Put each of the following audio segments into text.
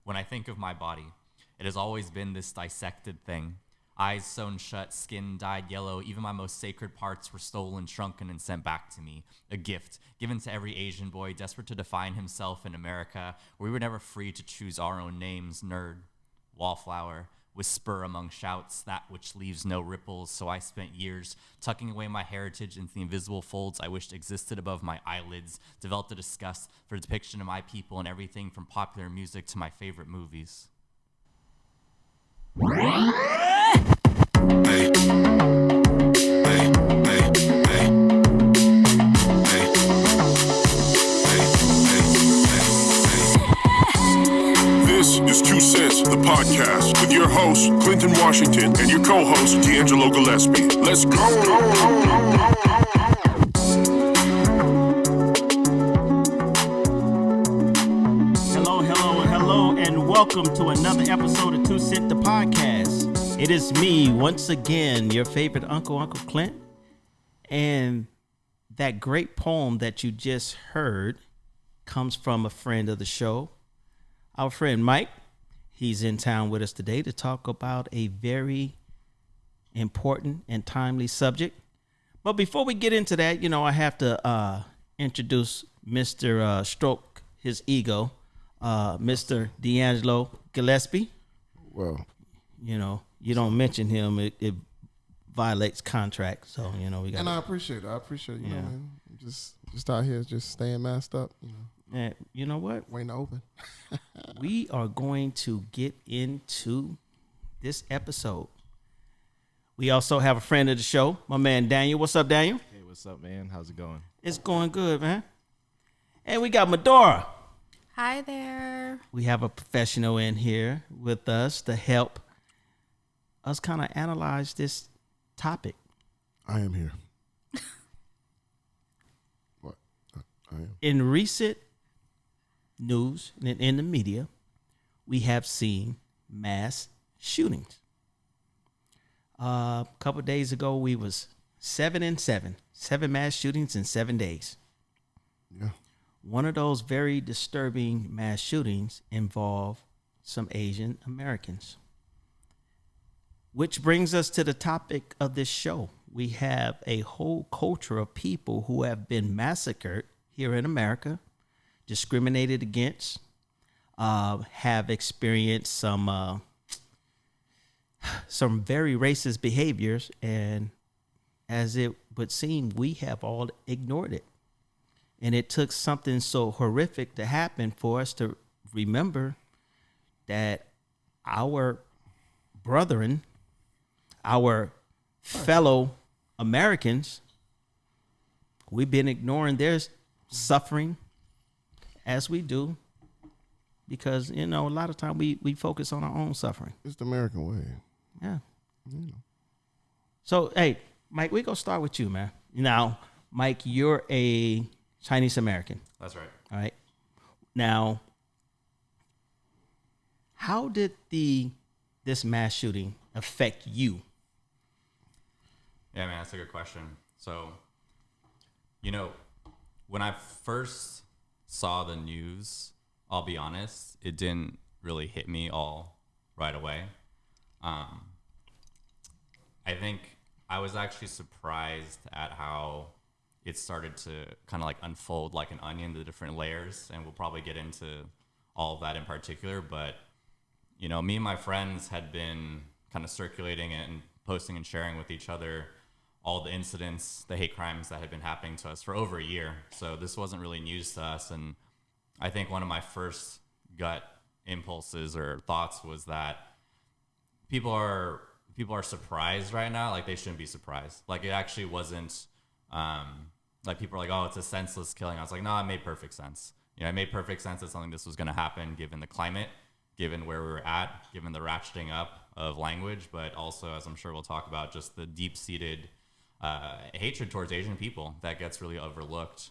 When I think of my body, it has always been this dissected thing. Eyes sewn shut, skin dyed yellow. Even my most sacred parts were stolen, shrunken, and sent back to me. A gift given to every Asian boy desperate to define himself in America, where we were never free to choose our own names. Nerd, wallflower, whisper among shouts, that which leaves no ripples. So I spent years tucking away my heritage into the invisible folds I wished existed above my eyelids, developed a disgust for the depiction of my people and everything from popular music to my favorite movies. This is 2 Cents, the podcast, with your host, Clint in Washington, and your co-host, DeAngelo Gillespie. Let's go! Hello, and welcome to another episode of 2 Cent, the podcast. It is me, once again, your favorite Uncle Clint, and that great poem that you just heard comes from a friend of the show, our friend Mike. He's in town with us today to talk about a very important and timely subject. But before we get into that, I have to introduce Mr. Stroke His Ego, Mr. DeAngelo Gillespie. Well, you don't mention him, it violates contract. So, we got. And I appreciate it. Man. Just out here, just staying masked up. And you know what? Waiting to open. We are going to get into this episode. We also have a friend of the show, my man Daniel. What's up, Daniel? Hey, what's up, man? How's it going? It's going good, man. And we got Madora. Hi there. We have a professional in here with us to help us kind of analyze this topic. I am here. What? I am. In recent news and in the media, we have seen mass shootings. A couple of days ago, we was 7 mass shootings in 7 days. Yeah. One of those very disturbing mass shootings involved some Asian Americans. Which brings us to the topic of this show. We have a whole culture of people who have been massacred here in America, discriminated against, have experienced some very racist behaviors, and as it would seem, we have all ignored it. And it took something so horrific to happen for us to remember that our brethren, our fellow Americans, we've been ignoring their suffering as we do because, a lot of time we focus on our own suffering. It's the American way. Yeah. So, hey, Mike, we're going to start with you, man. Now, Mike, you're a Chinese American. That's right. All right. Now, how did this mass shooting affect you? Yeah, man, that's a good question. So, when I first saw the news, I'll be honest, it didn't really hit me all right away. I think I was actually surprised at how it started to kind of like unfold like an onion, the different layers, and we'll probably get into all of that in particular. But, me and my friends had been kind of circulating and posting and sharing with each other all the incidents, the hate crimes that had been happening to us for over a year. So this wasn't really news to us. And I think one of my first gut impulses or thoughts was that people are surprised right now. Like, they shouldn't be surprised. Like, it actually wasn't, like, people are like, oh, it's a senseless killing. I was like, no, it made perfect sense. It made perfect sense that something this was going to happen given the climate, given where we were at, given the ratcheting up of language, but also, as I'm sure we'll talk about, just the deep-seated hatred towards Asian people that gets really overlooked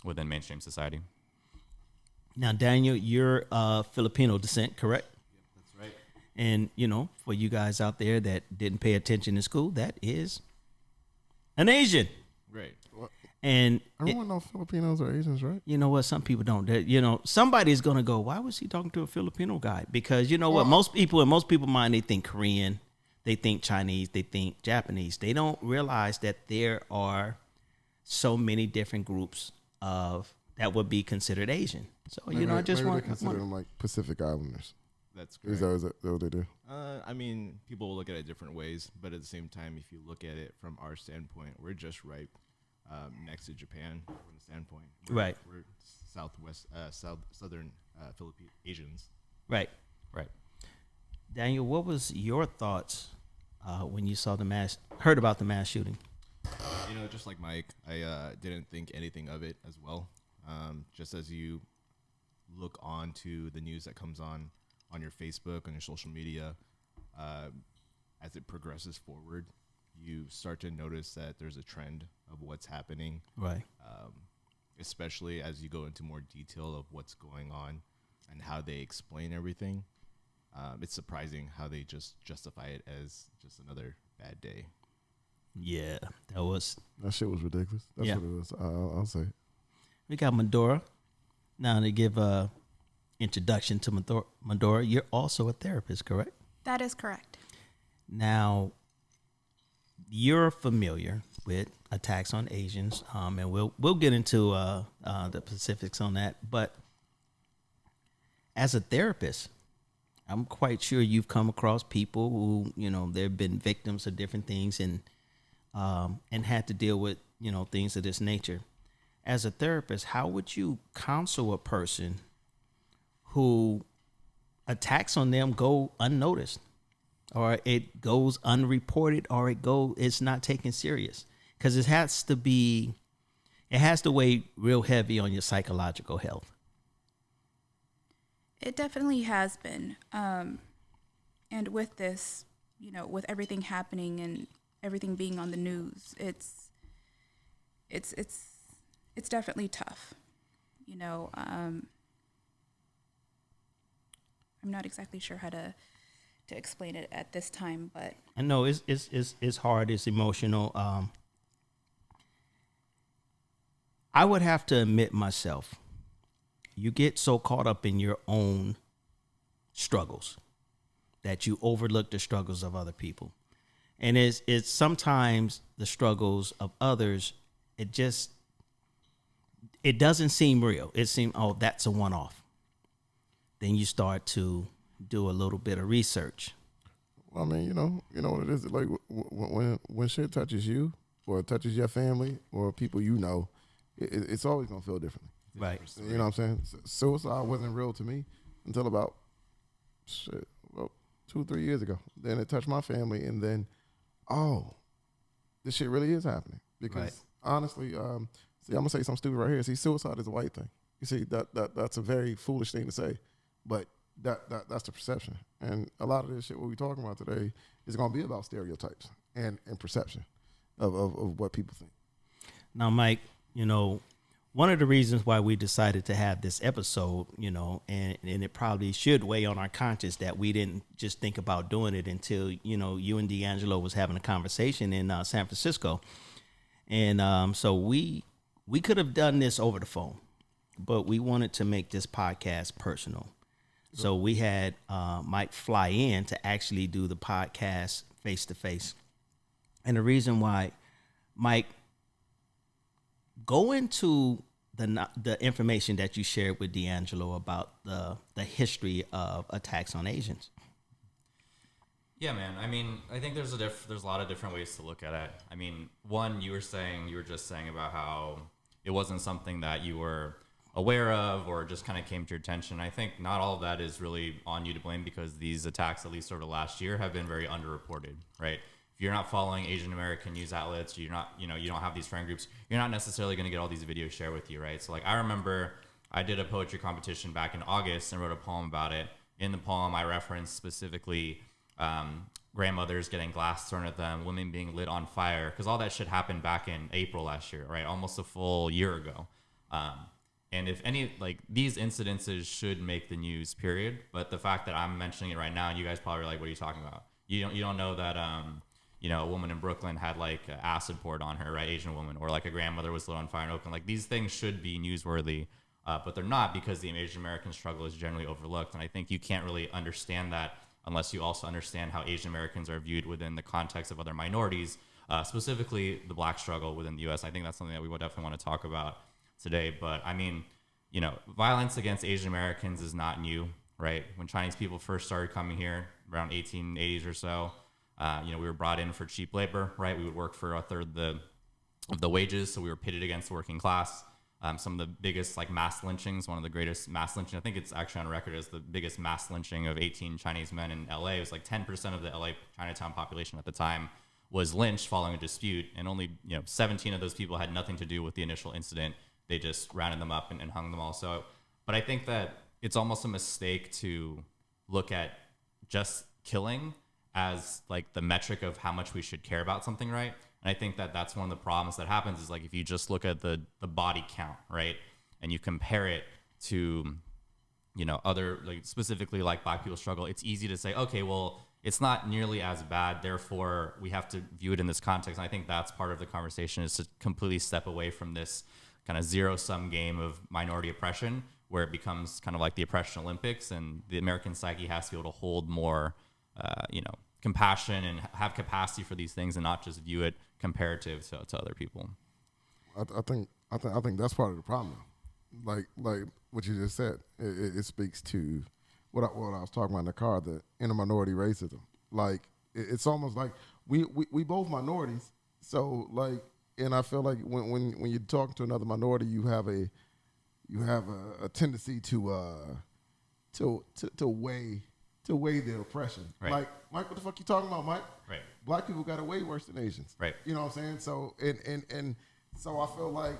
within mainstream society. Now, Daniel, you're Filipino descent, correct? Yeah, that's right. And, for you guys out there that didn't pay attention in school, that is an Asian. Right. And Everyone knows Filipinos or Asians, right? you know what? Some people don't. Somebody's gonna go, why was he talking to a Filipino guy? Because you know what? Most people mind, they think Korean, they think Chinese, they think Japanese. They don't realize that there are so many different groups of that would be considered Asian. So I just maybe want they consider them like Pacific Islanders. That's Is correct. that what they do? I mean, people will look at it different ways, but at the same time, if you look at it from our standpoint, we're just right next to Japan from the standpoint. Right. We're southern Philippine Asians. right. Right. Daniel, what was your thoughts when you heard about the mass shooting? Just like Mike, I didn't think anything of it as well. Just as you look on to the news that comes on your Facebook, on your social media, as it progresses forward, you start to notice that there's a trend of what's happening, Right. especially as you go into more detail of what's going on and how they explain everything. It's surprising how they just justify it as just another bad day. Yeah, that That shit was ridiculous. That's Yeah. what it was. I'll say. We got Madora. Now to give a introduction to Madora, you're also a therapist, correct? That is correct. Now, you're familiar with attacks on Asians, and we'll get into the specifics on that. But as a therapist, I'm quite sure you've come across people who they've been victims of different things and had to deal with things of this nature. As a therapist, how would you counsel a person who attacks on them go unnoticed, or it goes unreported, or it's not taken serious? Because it has to weigh real heavy on your psychological health. It definitely has been. And with this, with everything happening and everything being on the news, it's definitely tough. I'm not exactly sure how to explain it at this time, but I know it's hard, it's emotional. I would have to admit myself, you get so caught up in your own struggles that you overlook the struggles of other people. And it's sometimes the struggles of others, it doesn't seem real. It seems, oh, that's a one-off. Then you start to do a little bit of research. Well, I mean, you know what it is. Like when shit touches you or touches your family or people it's always gonna feel differently. Right. You know what I'm saying? Suicide wasn't real to me until about 2-3 years ago. Then it touched my family, and then, this shit really is happening. Because Right. honestly, see, I'm gonna say something stupid right here. See, suicide is a white thing. You see, that's a very foolish thing to say, but that's the perception. And a lot of this shit what we're talking about today is gonna be about stereotypes and perception of what people think. Now, Mike, one of the reasons why we decided to have this episode, and it probably should weigh on our conscience that we didn't just think about doing it until, you and DeAngelo was having a conversation in San Francisco. And so we could have done this over the phone, but we wanted to make this podcast personal. So we had Mike fly in to actually do the podcast face to face. And the reason why, Mike, go into the information that you shared with DeAngelo about the history of attacks on Asians. Yeah, man. I mean, I think there's a lot of different ways to look at it. I mean, one, you were just saying about how it wasn't something that you were aware of or just kind of came to your attention. I think not all of that is really on you to blame, because these attacks, at least over the last year, have been very underreported, right? If you're not following Asian American news outlets, you're not, you don't have these friend groups, you're not necessarily going to get all these videos shared with you, right? So like, I remember I did a poetry competition back in August and wrote a poem about it. In the poem, I referenced specifically grandmothers getting glass thrown at them, women being lit on fire, because all that shit happened back in April last year, right? Almost a full year ago. And if any, like, these incidences should make the news, period. But the fact that I'm mentioning it right now, and you guys probably are like, what are you talking about? You don't know that, a woman in Brooklyn had like acid poured on her, right? Asian woman, or like a grandmother was lit on fire in Oakland. Like these things should be newsworthy, but they're not, because the Asian American struggle is generally overlooked. And I think you can't really understand that unless you also understand how Asian Americans are viewed within the context of other minorities, specifically the Black struggle within the U.S. I think that's something that we would definitely want to talk about today. But I mean, violence against Asian Americans is not new, right? When Chinese people first started coming here around 1880s or so, we were brought in for cheap labor, right? We would work for a third of the wages, so we were pitted against the working class. Some of the biggest like mass lynchings, one of the greatest mass lynching, I think it's actually on record as the biggest mass lynching of 18 Chinese men in LA. It was like 10% of the LA Chinatown population at the time was lynched following a dispute, and only 17 of those people had nothing to do with the initial incident. They just rounded them up and hung them all. So, but I think that it's almost a mistake to look at just killing as like the metric of how much we should care about something, right? And I think that that's one of the problems that happens is like if you just look at the body count, right, and you compare it to other, like specifically like Black people struggle, it's easy to say, okay, well, it's not nearly as bad, therefore we have to view it in this context. And I think that's part of the conversation, is to completely step away from this kind of zero-sum game of minority oppression, where it becomes kind of like the oppression Olympics, and the American psyche has to be able to hold more compassion and have capacity for these things, and not just view it comparative to other people. I think that's part of the problem. Like what you just said, it speaks to what I was talking about in the car, the interminority racism. Like it's almost like we both minorities. So like, and I feel like when you talk to another minority, you have a tendency to weigh their oppression. Right. Like, Mike, what the fuck you talking about, Mike? Right. Black people got it way worse than Asians. Right. You know what I'm saying? So and so I feel like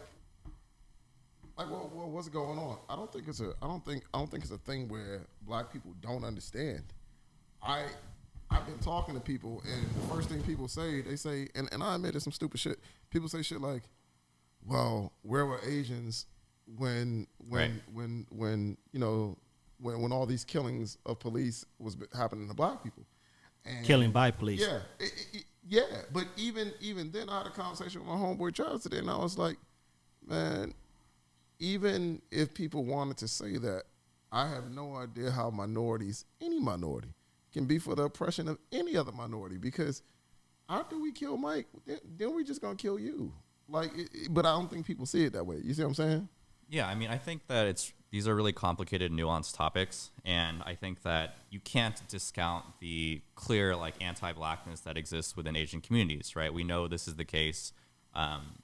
what's going on? I don't think it's a thing where Black people don't understand. I've been talking to people, and the first thing people say, they say, and I admit it's some stupid shit. People say shit like, well, where were Asians when all these killings of police was happening to Black people? And Killing by police. Yeah, yeah. But even then, I had a conversation with my homeboy Charles today, and I was like, man, even if people wanted to say that, I have no idea how any minority, can be for the oppression of any other minority. Because after we kill Mike, then we just gonna kill you. Like, but I don't think people see it that way. You see what I'm saying? Yeah, I mean, I think that these are really complicated, nuanced topics, and I think that you can't discount the clear like anti-Blackness that exists within Asian communities, right? We know this is the case.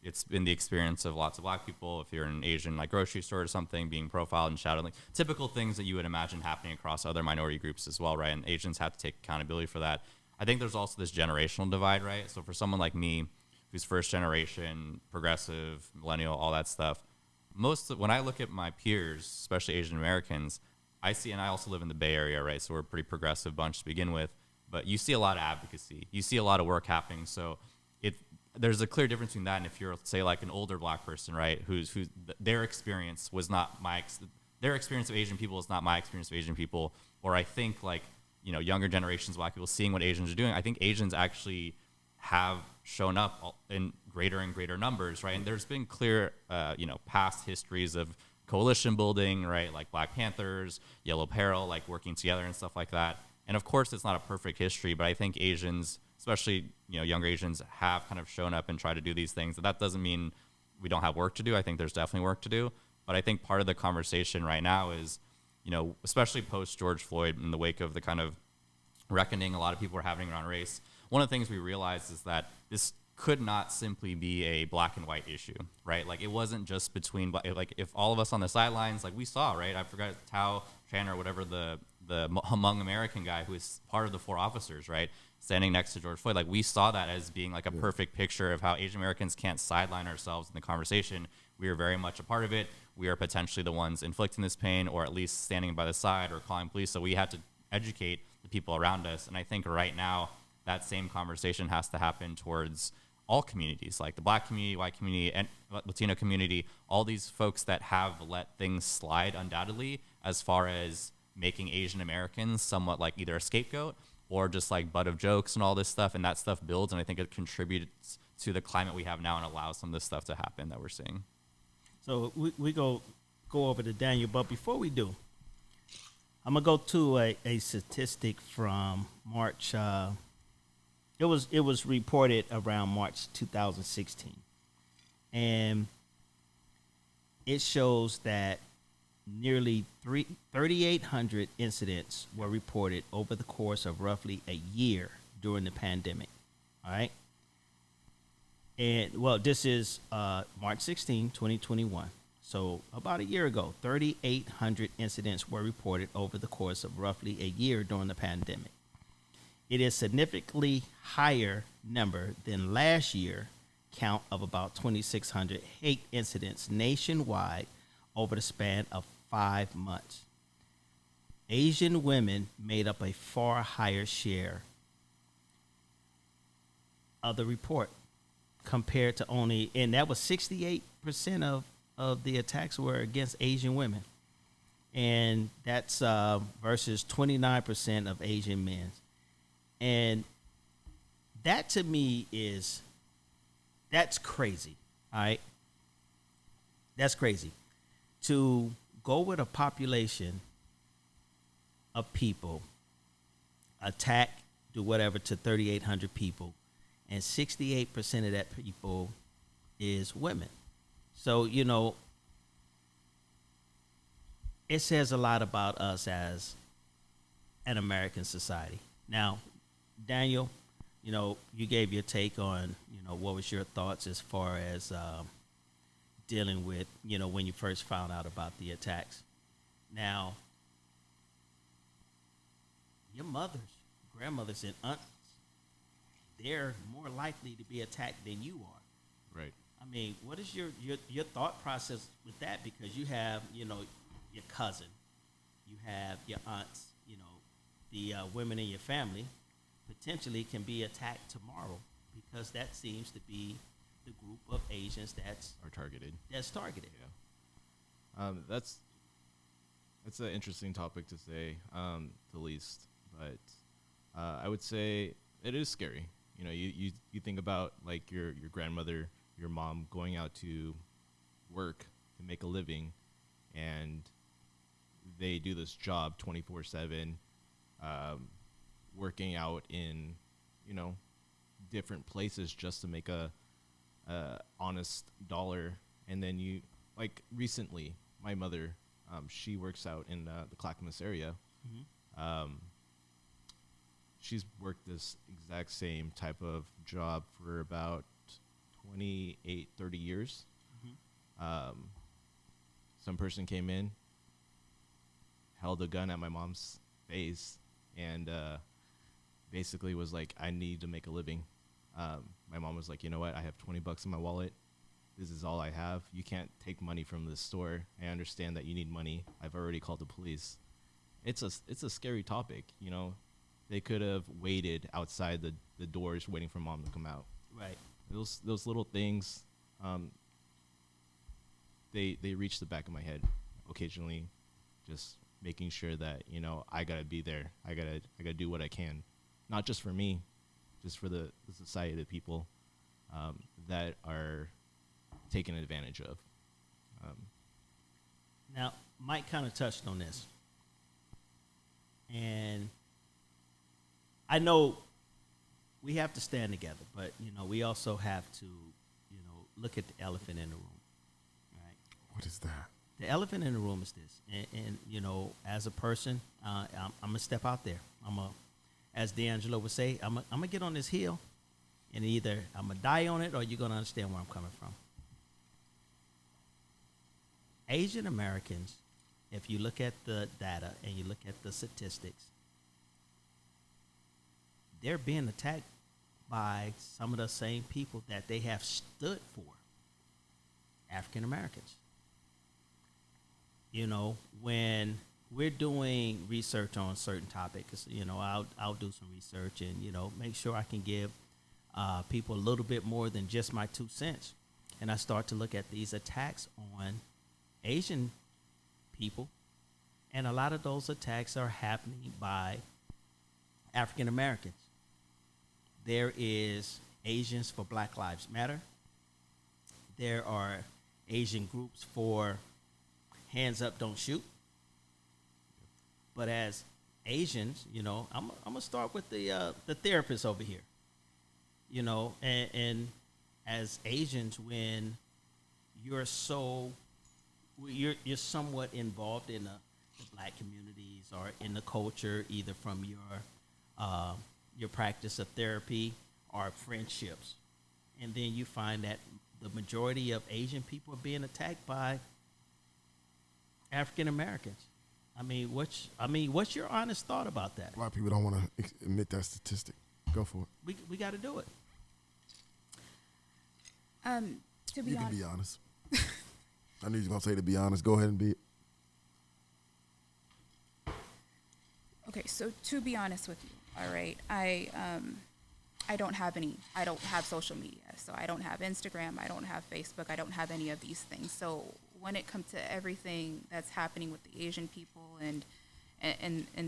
It's been the experience of lots of Black people. If you're in an Asian like grocery store or something, being profiled and shouted, like typical things that you would imagine happening across other minority groups as well, right? And Asians have to take accountability for that. I think there's also this generational divide, right? So for someone like me, who's first generation, progressive, millennial, all that stuff, when I look at my peers, especially Asian Americans, I see, and I also live in the Bay Area, right? So we're a pretty progressive bunch to begin with, but you see a lot of advocacy. You see a lot of work happening. So there's a clear difference between that and if you're, say, like an older Black person, right, who's their experience was not their experience of Asian people is not my experience of Asian people. Or I think like, younger generations of Black people seeing what Asians are doing. I think Asians actually have shown up in greater and greater numbers, right? And there's been clear, past histories of coalition building, right? Like Black Panthers, Yellow Peril, like working together and stuff like that. And of course, it's not a perfect history, but I think Asians, especially younger Asians, have kind of shown up and tried to do these things. That doesn't mean we don't have work to do. I think there's definitely work to do. But I think part of the conversation right now is, especially post George Floyd, in the wake of the kind of reckoning a lot of people are having around race, one of the things we realized is that this could not simply be a black and white issue, right? Like it wasn't just between, like if all of us on the sidelines, like we saw, right? I forgot Tao Chan or whatever, the Hmong American guy who is part of the 4 officers, right? Standing next to George Floyd. Like we saw that as being like a perfect picture of how Asian Americans can't sideline ourselves in the conversation. We are very much a part of it. We are potentially the ones inflicting this pain, or at least standing by the side or calling police. So we had to educate the people around us. And I think right now that same conversation has to happen towards all communities, like the Black community, white community, and Latino community, all these folks that have let things slide undoubtedly as far as making Asian Americans somewhat like either a scapegoat or just like butt of jokes and all this stuff, and that stuff builds, and I think it contributes to the climate we have now and allows some of this stuff to happen that we're seeing. So we go over to Daniel, but before we do, I'm gonna go to a statistic from March. It was reported around March 2016, and it shows that nearly 3,800 incidents were reported over the course of roughly a year during the pandemic. All right. And, well, this is March 16, 2021. So about a year ago, 3,800 incidents were reported over the course of roughly a year during the pandemic. It is significantly higher number than last year count of about 2,600 hate incidents nationwide over the span of 5 months. Asian women made up a far higher share of the report compared to only, and that was 68% of the attacks were against Asian women. And that's versus 29% of Asian men. And that to me that's crazy. All right. That's crazy. To go with a population of people, attack, do whatever to 3,800 people, and 68% of that people is women. So, you know, it says a lot about us as an American society. Now, Daniel, you know, you gave your take on, you know, what was your thoughts as far as dealing with, you know, when you first found out about the attacks. Now, your mothers, grandmothers, and aunts, they're more likely to be attacked than you are. Right. I mean, what is your thought process with that? Because you have, you know, your cousin, you have your aunts, you know, the women in your family potentially can be attacked tomorrow, because that seems to be the group of Asians that's targeted. Yeah. That's an interesting topic to say, the least. But I would say it is scary. You know, you think about like your grandmother, your mom going out to work to make a living, and they do this job 24/7, working out in, you know, different places just to make a honest dollar. And then you, like recently, my mother, she works out in the Clackamas area. Mm-hmm. She's worked this exact same type of job for about 28, 30 years. Mm-hmm. Some person came in, held a gun at my mom's face, and basically was like, I need to make a living. My mom was like, you know what? I have $20 in my wallet. This is all I have. You can't take money from this store. I understand that you need money. I've already called the police. It's a scary topic, you know. They could have waited outside the doors waiting for mom to come out. Right. Those little things, they reach the back of my head occasionally, just making sure that, you know, I gotta be there. I gotta do what I can, not just for me, just for the society of people that are taken advantage of. Now, Mike kind of touched on this, and I know we have to stand together, but, you know, we also have to, you know, look at the elephant in the room. Right? What is that? The elephant in the room is this. And you know, as a person, I'm going to step out there. As DeAngelo would say, I'm going to get on this hill, and either I'm going to die on it or you're going to understand where I'm coming from. Asian Americans, if you look at the data and you look at the statistics, they're being attacked by some of the same people that they have stood for, African Americans. You know, when we're doing research on certain topics, you know, I'll do some research and, you know, make sure I can give people a little bit more than just my 2 cents. And I start to look at these attacks on Asian people, and a lot of those attacks are happening by African Americans. There is Asians for Black Lives Matter. There are Asian groups for Hands Up, Don't Shoot. But as Asians, you know, I'm gonna start with the therapist over here. You know, and as Asians, when you're somewhat involved in the Black communities or in the culture, either from your practice of therapy or friendships, and then you find that the majority of Asian people are being attacked by African Americans. I mean, what's your honest thought about that? A lot of people don't want to admit that statistic. Go for it. We got to do it. To be You can honest, be honest. I knew you was going to say to be honest. Go ahead and be it. okay. So to be honest with you, all right, I don't have social media, so I don't have Instagram, I don't have Facebook, I don't have any of these things. So when it comes to everything that's happening with the Asian people and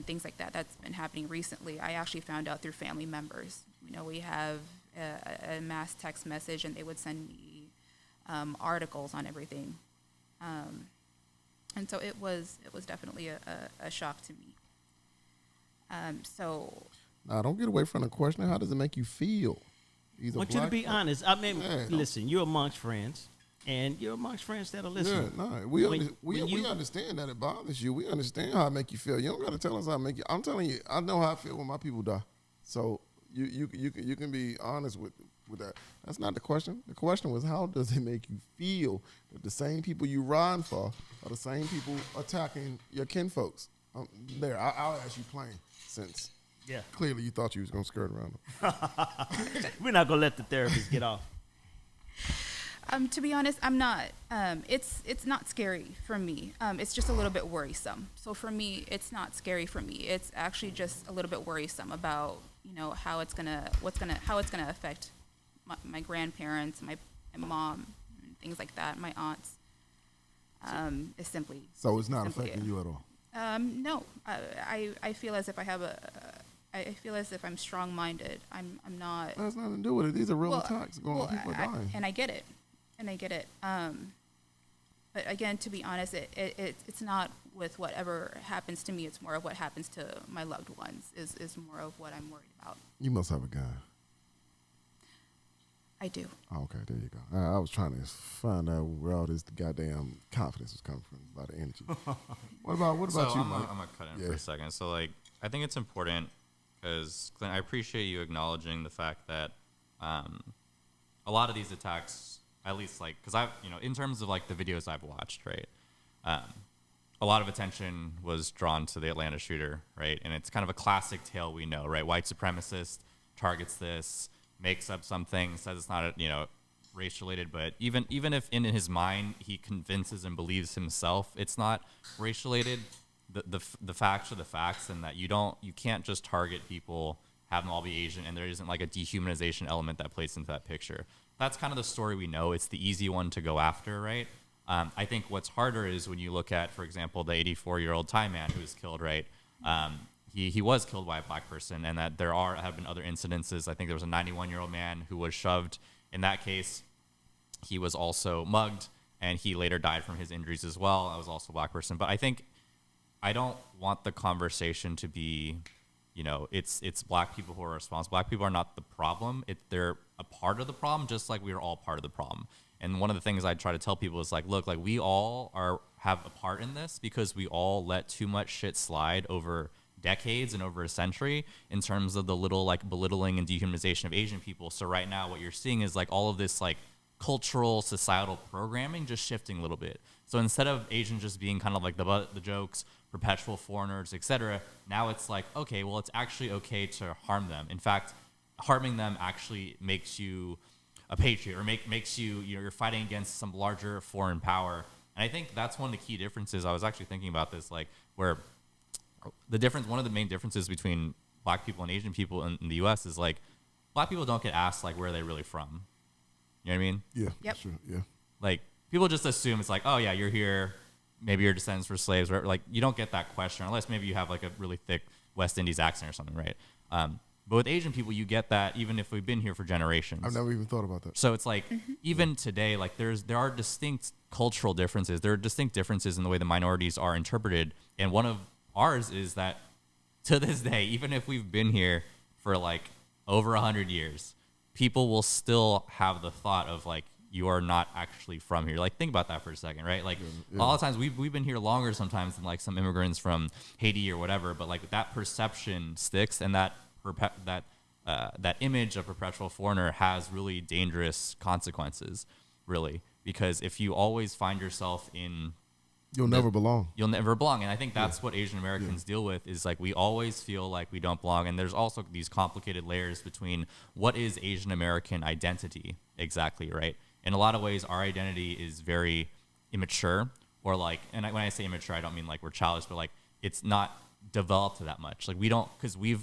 things like that, that's been happening recently, I actually found out through family members. You know, we have a mass text message, and they would send me articles on everything, and so it was definitely a shock to me. So. Now, don't get away from the question. How does it make you feel? I want you to be honest. I mean, listen, you're amongst friends, and you're amongst friends that are listening. Yeah, no, we understand that it bothers you. We understand how it make you feel. You don't got to tell us how it make you. I'm telling you, I know how I feel when my people die. So you can be honest with that. That's not the question. The question was, how does it make you feel that the same people you ride for are the same people attacking your kinfolks? I'll ask you plain, since clearly you thought you was gonna skirt around them. We're not gonna let the therapist get off. To be honest, I'm not. It's not scary for me. It's just a little bit worrisome. So for me, it's not scary for me. It's actually just a little bit worrisome about, you know, how it's gonna affect my grandparents, my mom, and things like that, my aunts. It's simply. So it's not affecting you at all. No, I feel as if I feel as if I'm strong-minded. I'm not. That has nothing to do with it. These are real attacks going on. People are dying. And I get it. But again, to be honest, it's not with whatever happens to me. It's more of what happens to my loved ones is more of what I'm worried about. You must have a gun. I do. Oh, okay, there you go. I was trying to find out where all this goddamn confidence was coming from, a lot of energy. What about you, Mike? I'm going to cut in for a second. So, like, I think it's important because, Clint, I appreciate you acknowledging the fact that a lot of these attacks, at least, like, because I've, you know, in terms of, like, the videos I've watched, right, a lot of attention was drawn to the Atlanta shooter, right? And it's kind of a classic tale we know, right? White supremacist targets this, makes up something, says it's not, race related, but even if in his mind he convinces and believes himself it's not race related, the facts are the facts, and that you can't just target people, have them all be Asian, and there isn't like a dehumanization element that plays into that picture. That's kind of the story we know. It's the easy one to go after, right? I think what's harder is when you look at, for example, the 84-year-old Thai man who was killed, right? He was killed by a black person, and that there have been other incidences. I think there was a 91-year-old man who was shoved. In that case, he was also mugged, and he later died from his injuries as well. I was also a black person. But I think I don't want the conversation to be, it's black people who are responsible. Black people are not the problem. They're a part of the problem, just like we are all part of the problem. And one of the things I try to tell people is like, look, like we all have a part in this because we all let too much shit slide over decades and over a century in terms of the little like belittling and dehumanization of Asian people. So right now what you're seeing is like all of this like cultural societal programming just shifting a little bit. So instead of Asians just being kind of like the jokes, perpetual foreigners, etc., now it's like, okay, well, it's actually okay to harm them. In fact, harming them actually makes you a patriot, or makes you're fighting against some larger foreign power. And I think that's one of the key differences. I was actually thinking about this, like where one of the main differences between black people and Asian people in the U.S. is like black people don't get asked like where are they really from. You know what I mean? Yeah. Yep. Sure. Yeah. Like people just assume it's like, oh yeah, you're here. maybe your descendants were slaves, or like you don't get that question unless maybe you have like a really thick West Indies accent or something, right? But with Asian people, you get that even if we've been here for generations. I've never even thought about that. So it's like even today, like there are distinct cultural differences. There are distinct differences in the way the minorities are interpreted, and one of ours is that to this day, even if we've been here for like over 100 years, people will still have the thought of like, you are not actually from here. Like, think about that for a second, right? Like, a lot of times we've been here longer sometimes than like some immigrants from Haiti or whatever. But like that perception sticks, and that image of perpetual foreigner has really dangerous consequences, really, because if you always find yourself in You'll never belong. You'll never belong. And I think that's what Asian Americans deal with, is like we always feel like we don't belong. And there's also these complicated layers between what is Asian American identity exactly, right? In a lot of ways, our identity is very immature, or like, and when I say immature, I don't mean like we're childish, but like it's not developed to that much. Like we don't, because in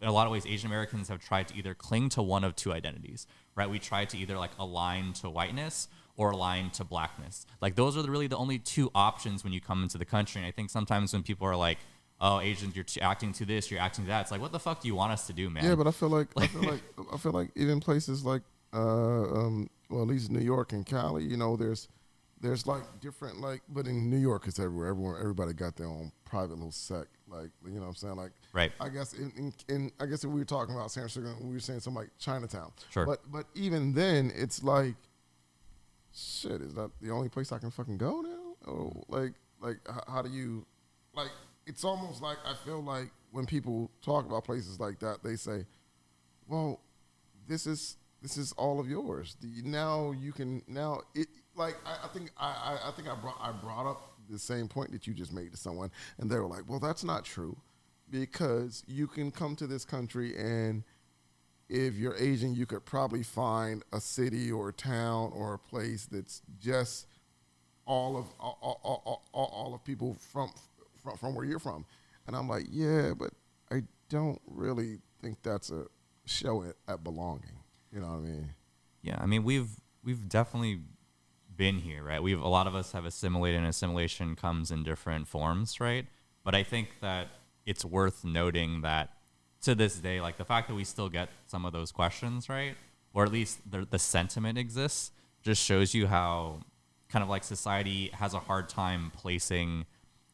a lot of ways, Asian Americans have tried to either cling to one of two identities, right? We try to either like align to whiteness or align to blackness. Like those are really the only two options when you come into the country. And I think sometimes when people are like, "Oh, Asians, you're acting to this, you're acting to that," it's like, what the fuck do you want us to do, man? Yeah, but I feel like even places like well, at least New York and Cali, you know, there's like different, like, but in New York it's everywhere. Everybody got their own private little sect, like, you know what I'm saying? Like, right. I guess I guess if we were talking about San Francisco, we were saying something like Chinatown. Sure. But even then, it's like, shit, is that the only place I can fucking go now? Oh, like how do you, like, it's almost like I feel like when people talk about places like that, they say, well, this is all of yours. Now you can, now it, like, I think I brought up the same point that you just made to someone, and they were like, well, that's not true, because you can come to this country, and if you're Asian, you could probably find a city or a town or a place that's just all of people from where you're from. And I'm like, yeah, but I don't really think that's a show at belonging. You know what I mean? Yeah, I mean, we've definitely been here, right? A lot of us have assimilated, and assimilation comes in different forms, right? But I think that it's worth noting that to this day, like the fact that we still get some of those questions, right? Or at least the sentiment exists, just shows you how kind of like society has a hard time placing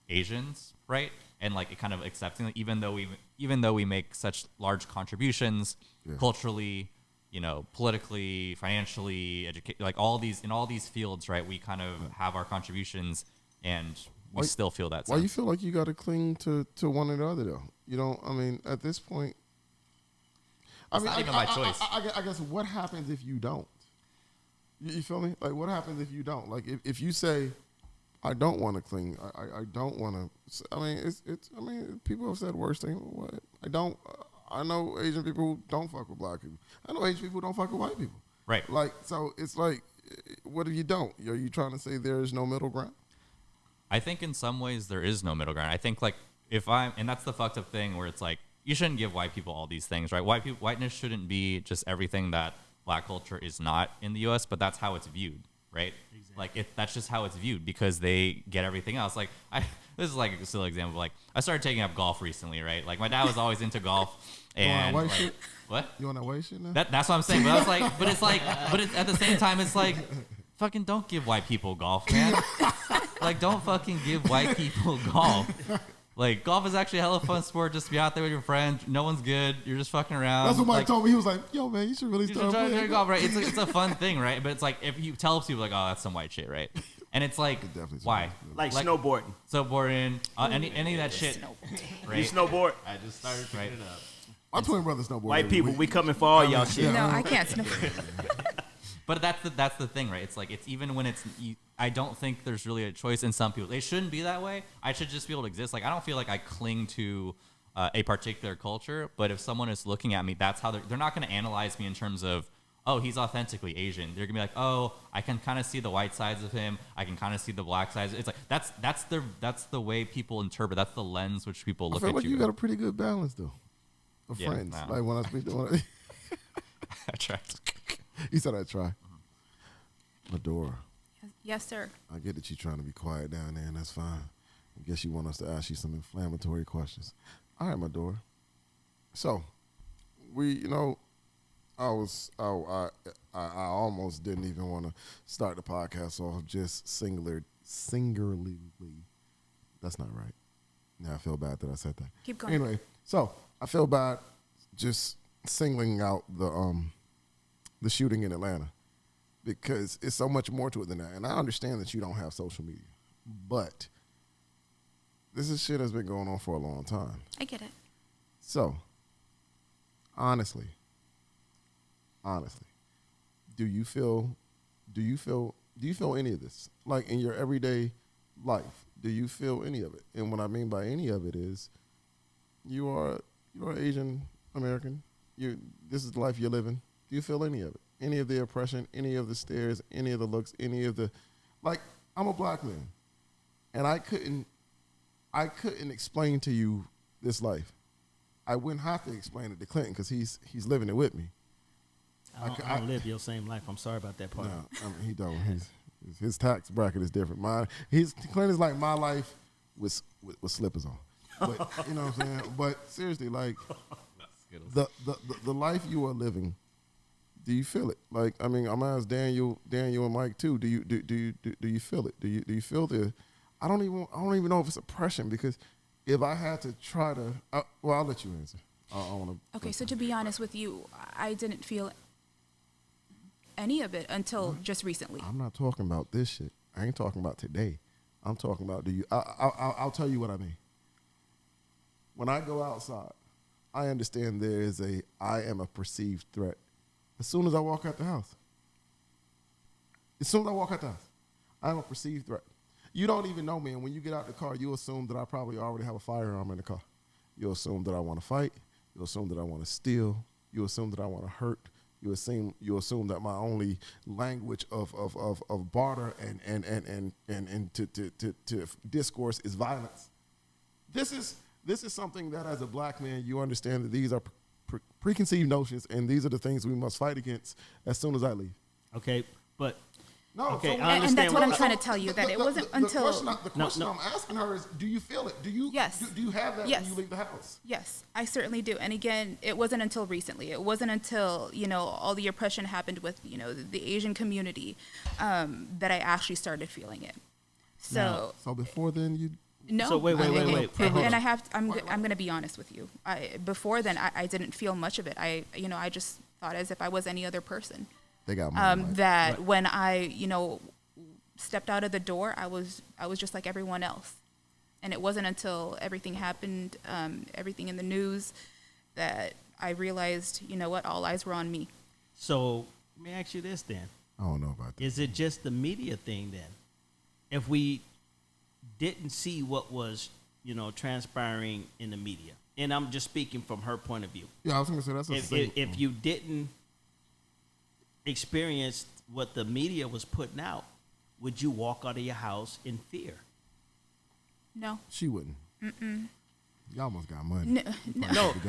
Asians, right? And like it kind of accepting, like, even though we make such large contributions culturally, you know, politically, financially, like in all these fields, right? We kind of have our contributions, and we still feel that. Why you feel like you got to cling to one or the other, though? You don't. I mean, at this point, it's not even my choice. I guess what happens if you don't? You feel me? Like, what happens if you don't? Like, if you say, I don't want to cling. I don't want to. I mean, it's. I mean, people have said worse things. What? I don't. I know Asian people who don't fuck with black people. I know Asian people who don't fuck with white people. Right. Like, so it's like, what if you don't? Are you trying to say there is no middle ground? I think in some ways there is no middle ground. I think like and that's the fucked up thing where it's like, you shouldn't give white people all these things, right? Whiteness shouldn't be just everything that black culture is not in the U.S., but that's how it's viewed, right? Exactly. Like that's just how it's viewed, because they get everything else. Like this is like a silly example. Like I started taking up golf recently, right? Like my dad was always into golf, and white like, shit? What? You on that white shit now? That's what I'm saying. But I was like, but it's at the same time, it's like, fucking don't give white people golf, man. Like, don't fucking give white people golf. Like, golf is actually a hella fun sport, just to be out there with your friends. No one's good. You're just fucking around. That's what Mike told me. He was like, yo, man, you should really start playing golf, right? It's a fun thing, right? But it's like, if you tell people, like, oh, that's some white shit, right? And it's like, why? Like snowboarding. Any of that shit. Right? You snowboard? I just started picking it up. My twin brother snowboard. White people, we coming for all y'all shit. No, I can't snowboard. But that's the thing, right? It's like, it's even when I don't think there's really a choice in some people. They shouldn't be that way. I should just be able to exist. Like, I don't feel like I cling to a particular culture, but if someone is looking at me, that's how they're not going to analyze me in terms of, oh, he's authentically Asian. They're going to be like, oh, I can kind of see the white sides of him. I can kind of see the black sides. It's like, that's the way people interpret. That's the lens which people look at you. I feel like you got a pretty good balance, though, of friends. No. Like, when I speak to I tried. He said I try. Madora. Yes, sir. I get that you're trying to be quiet down there, and that's fine. I guess you want us to ask you some inflammatory questions. All right, Madora. So, I almost didn't even want to start the podcast off just singularly. That's not right. Now I feel bad that I said that. Keep going. Anyway, so I feel bad just singling out the shooting in Atlanta because it's so much more to it than that. And I understand that you don't have social media, but this is shit that's been going on for a long time. I get it. So, honestly, do you feel any of this? Like in your everyday life, do you feel any of it? And what I mean by any of it is you are Asian American. This is the life you're living. Do you feel any of it? Any of the oppression, any of the stares, any of the looks, any of the I'm a black man. And I couldn't explain to you this life. I wouldn't have to explain it to Clinton because he's living it with me. I don't live your same life. I'm sorry about that part. No, I mean, he don't. His tax bracket is different. Clinton is like my life with slippers on. But you know what I'm saying? But seriously, like the life you are living, do you feel it? Like, I mean, I'm gonna ask Daniel and Mike too. Do you feel it? Do you feel the? I don't even know if it's oppression because if I had to try to, I'll let you answer. I want to. Okay, so to be honest with you, I didn't feel any of it until just recently. I'm not talking about this shit. I ain't talking about today. I'm talking about I'll tell you what I mean. When I go outside, I understand I am a perceived threat. As soon as I walk out the house. I am a perceived threat. You don't even know me, and when you get out the car, you assume that I probably already have a firearm in the car. You assume that I want to fight. You assume that I want to steal. You assume that I want to hurt. You assume that my only language of barter and to discourse is violence. This is something that as a black man you understand that these are preconceived notions and these are the things we must fight against as soon as I leave. Okay, but no, okay, so I understand. And that's what I'm trying to tell you, that it wasn't until... The question I'm asking her is, do you feel it? Do you Yes. Do you have that Yes. when you leave the house? Yes, I certainly do. And again, it wasn't until recently. It wasn't until, all the oppression happened with, the Asian community that I actually started feeling it. So Before then you... No. So wait. And I'm going to be honest with you. Before then, I didn't feel much of it. I just thought as if I was any other person. They got money. That right. When I, stepped out of the door, I was just like everyone else. And it wasn't until everything happened, everything in the news, that I realized, what, all eyes were on me. So let me ask you this then. I don't know about that. Is it just the media thing then? If we didn't see what was, transpiring in the media, and I'm just speaking from her point of view. Yeah, I was going to say that's if you didn't experience what the media was putting out, would you walk out of your house in fear? No. She wouldn't. Mm-mm. Y'all almost got money.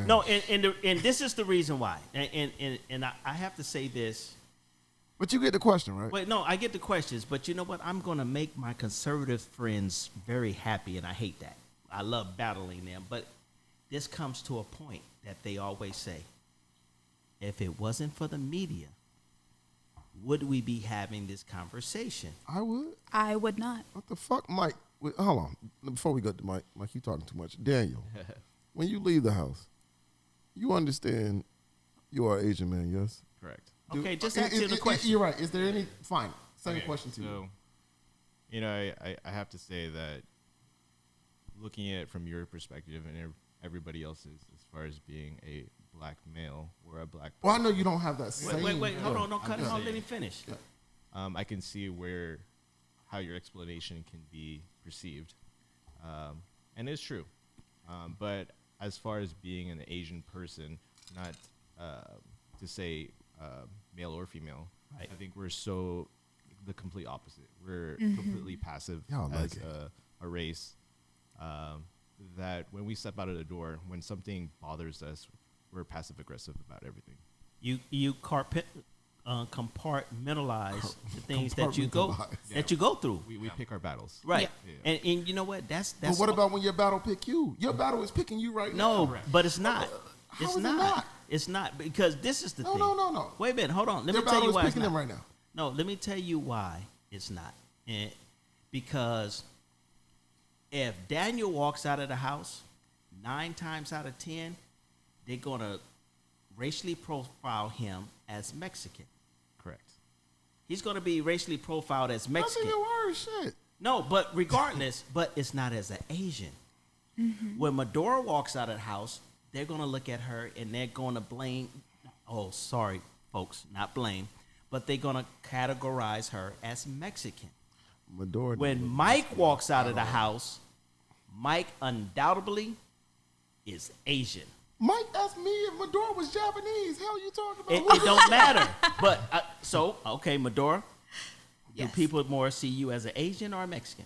No, and this is the reason why. And I have to say this. But you get the question, right? Wait, no, I get the questions, but you know what? I'm going to make my conservative friends very happy, and I hate that. I love battling them, but this comes to a point that they always say, if it wasn't for the media, would we be having this conversation? I would. I would not. What the fuck, Mike? Wait, hold on. Before we go to Mike, you talking too much. Daniel, when you leave the house, you understand you are an Asian man, yes? Correct. Okay, just answer the question. You're right. Is there any... Fine. Second question to you. I have to say that looking at it from your perspective and everybody else's, as far as being a black male or a black... Well, I know you don't have that same... Wait. Hold on. Don't cut him off. Let me finish. Yeah. I can see how your explanation can be perceived. And it's true. But as far as being an Asian person, not to say male or female, right. I think we're the complete opposite. We're completely passive as a race. That when we step out of the door, when something bothers us, we're passive aggressive about everything. You compartmentalize the things that you go through. We pick our battles. Right. Yeah. And you know what? That's But what about when your battle pick you? Your battle is picking you right now. no, but it's not. How It's is it not. not? It's not because this is the thing. No. Wait a minute. Hold on. Let Your me tell battle you is why it's picking not. them right now. No, let me tell you why it's not. Because if Daniel walks out of the house, 9 times out of 10, they're gonna racially profile him as Mexican. Correct. He's gonna be racially profiled as That's Mexican. even worse. Shit. No, but regardless, but it's not as an Asian. When Madora walks out of the house, they're gonna look at her and they're gonna blame. Oh, sorry, folks, not blame, but they're gonna categorize her as Mexican. Madora. When Mike walks out of the house, Mike undoubtedly is Asian. Mike asked me if Madora was Japanese. Hell, you talking about? It don't matter. But okay, Madora, do Yes. people more see you as an Asian or a Mexican?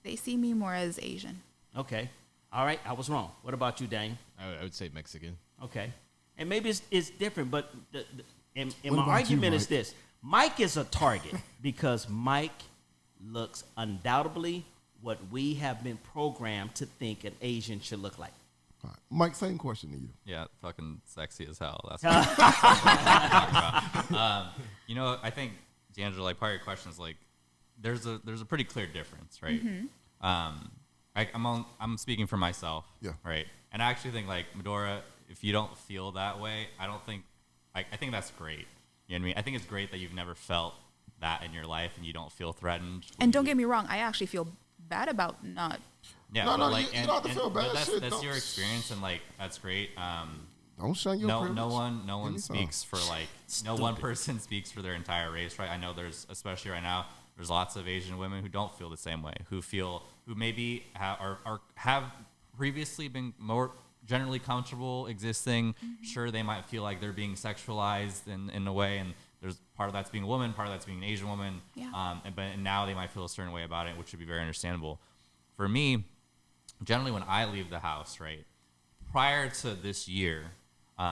They see me more as Asian. Okay, all right, I was wrong. What about you, Daniel? I would say Mexican. Okay, and maybe it's different, but and What my about argument you, is Mike? this: Mike is a target because Mike looks undoubtedly what we have been programmed to think an Asian should look like. All right. Mike, same question to you. Yeah, fucking sexy as hell. That's what I'm talking about. You know, I think DeAngelo, like part of your question is like, there's a pretty clear difference, right? I'm speaking for myself, Yeah. right? And I actually think like Madora, if you don't feel that way, I think that's great. You know what I mean? I think it's great that you've never felt that in your life and you don't feel threatened. And don't get me wrong, I actually feel bad about not. Yeah, No, but no, like, you don't have to feel bad. but Shit, that's don't- your experience, and like that's great. Don't shun your privilege. No one me some. speaks for like no one person speaks for their entire race, right? I know there's, especially right now, there's lots of Asian women who don't feel the same way, who maybe have previously been more generally comfortable existing. Sure, they might feel like they're being sexualized in a way, and there's part of that's being a woman, part of that's being an Asian woman. Yeah. But now they might feel a certain way about it, which would be very understandable. For me, generally when I leave the house, right, prior to this year, we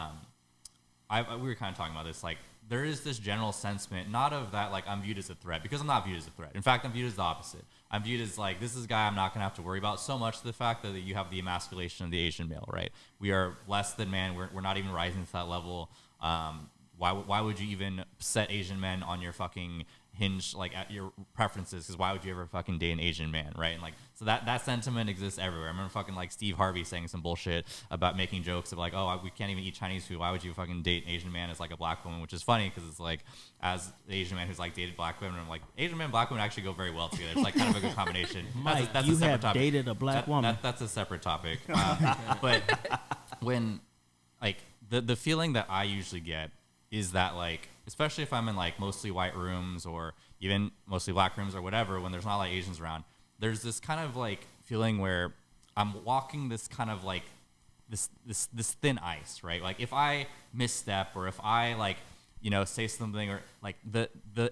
were kind of talking about this, like there is this general sentiment, not of that like I'm viewed as a threat, because I'm not viewed as a threat. In fact, I'm viewed as the opposite. I'm viewed as like, this is a guy I'm not going to have to worry about so much, the fact that you have the emasculation of the Asian male, right? We are less than man. We're not even rising to that level. Why would you even set Asian men on your fucking hinge, like at your preferences? Because why would you ever fucking date an Asian man, right? And like, so that sentiment exists everywhere. I remember fucking like Steve Harvey saying some bullshit about making jokes of like, oh, we can't even eat Chinese food. Why would you fucking date an Asian man as like a black woman? Which is funny because it's like, as the Asian man who's like dated black women, I'm like, Asian men and black women actually go very well together. It's like kind of a good combination. Mike, that's you a separate have topic. dated a black woman. That's a separate topic. But when like the feeling that I usually get is that like, especially if I'm in like mostly white rooms or even mostly black rooms or whatever, when there's not a lot of Asians around, there's this kind of like feeling where I'm walking this kind of like this thin ice, right? Like if I misstep or if I like, you know, say something, or like the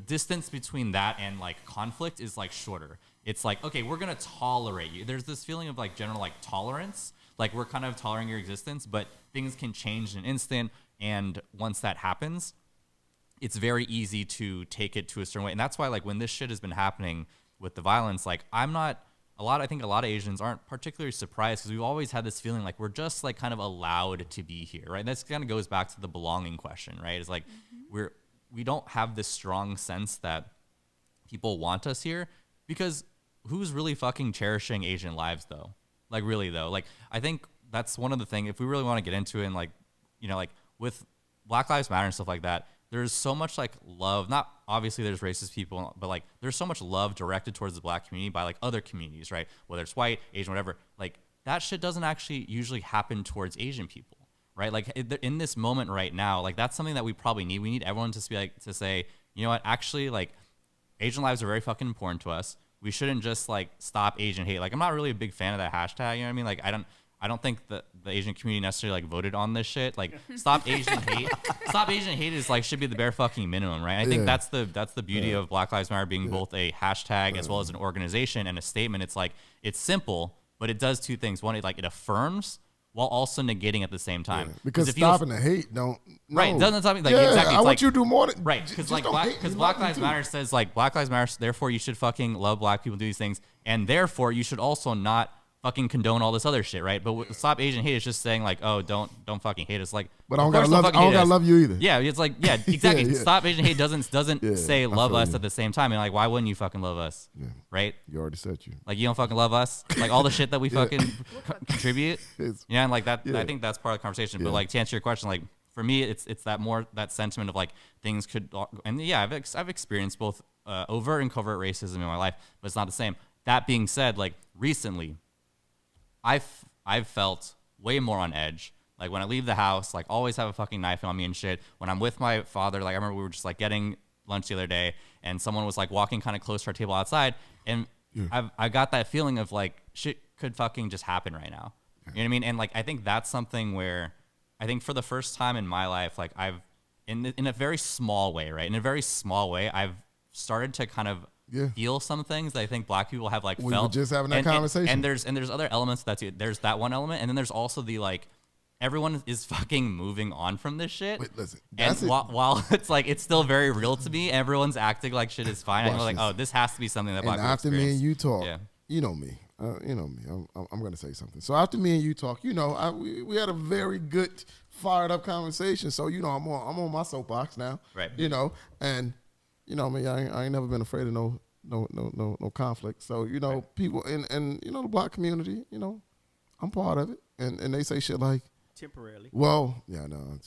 distance between that and like conflict is like shorter. It's like, okay, we're gonna tolerate you. There's this feeling of like general like tolerance, like we're kind of tolerating your existence, but things can change in an instant. And once that happens, it's very easy to take it to a certain way. And that's why, like, when this shit has been happening with the violence, like, I think a lot of Asians aren't particularly surprised, because we've always had this feeling like we're just, like, kind of allowed to be here, right? And that kind of goes back to the belonging question, right? It's like, we don't have this strong sense that people want us here, because who's really fucking cherishing Asian lives, though? Like, really, though? Like, I think that's one of the things, if we really want to get into it, and, like, you know, like, with Black Lives Matter and stuff like that, there's so much like love, not obviously there's racist people, but like there's so much love directed towards the black community by like other communities, right? Whether it's white, Asian, whatever, like that shit doesn't actually usually happen towards Asian people, right? Like in this moment right now, like that's something that we probably need. We need everyone to be like, to say, you know what, actually like Asian lives are very fucking important to us. We shouldn't just like stop Asian hate. Like I'm not really a big fan of that hashtag, you know what I mean? Like I don't think that the Asian community necessarily like voted on this shit. Like stop Asian hate. Stop Asian hate is like should be the bare fucking minimum, right? I think that's the beauty of Black Lives Matter being both a hashtag as well as an organization and a statement. It's like it's simple, but it does two things. One, it affirms while also negating at the same time. Yeah, because if you stopping the hate don't. No. Right, doesn't stop me. Like, yeah, exactly. I want you to do more. Right, because like Black Lives Matter says like Black Lives Matter, therefore you should fucking love black people, do these things, and therefore you should also not fucking condone all this other shit, right? But Stop Asian Hate is just saying like, oh, don't fucking hate us. Like, but I don't gotta love you either. Yeah, it's like, yeah, exactly. Yeah. Stop Asian Hate doesn't say love us at the same time. And like, why wouldn't you fucking love us? Yeah. Right? You already said you. Like, you don't fucking love us. Like all the shit that we fucking contribute. Yeah, and like that. Yeah. I think that's part of the conversation. But like to answer your question, like for me, it's that sentiment of like things could, and yeah, I've experienced both overt and covert racism in my life, but it's not the same. That being said, like recently, I've felt way more on edge. Like when I leave the house, like always have a fucking knife on me and shit. When I'm with my father, like I remember we were just like getting lunch the other day, and someone was like walking kind of close to our table outside, and I got that feeling of like shit could fucking just happen right now. You know what I mean? And like I think that's something where I think for the first time in my life, like I've in a very small way, right? In a very small way, I've started to kind of feel some things that I think black people have like We felt. were just having that conversation. And there's other elements there's that one element, and then there's also the like everyone is fucking moving on from this shit. Wait, listen. And while it's like it's still very real to me, everyone's acting like shit is fine. I'm like, oh, this has to be something that black people after me and you talk, yeah. you know me. I'm going to say something. So after me and you talk, we had a very good, fired up conversation. So I'm on my soapbox now. Right. And me, I ain't never been afraid of no conflict. So people and the black community, I'm part of it, and they say shit like temporarily. Well, yeah, no.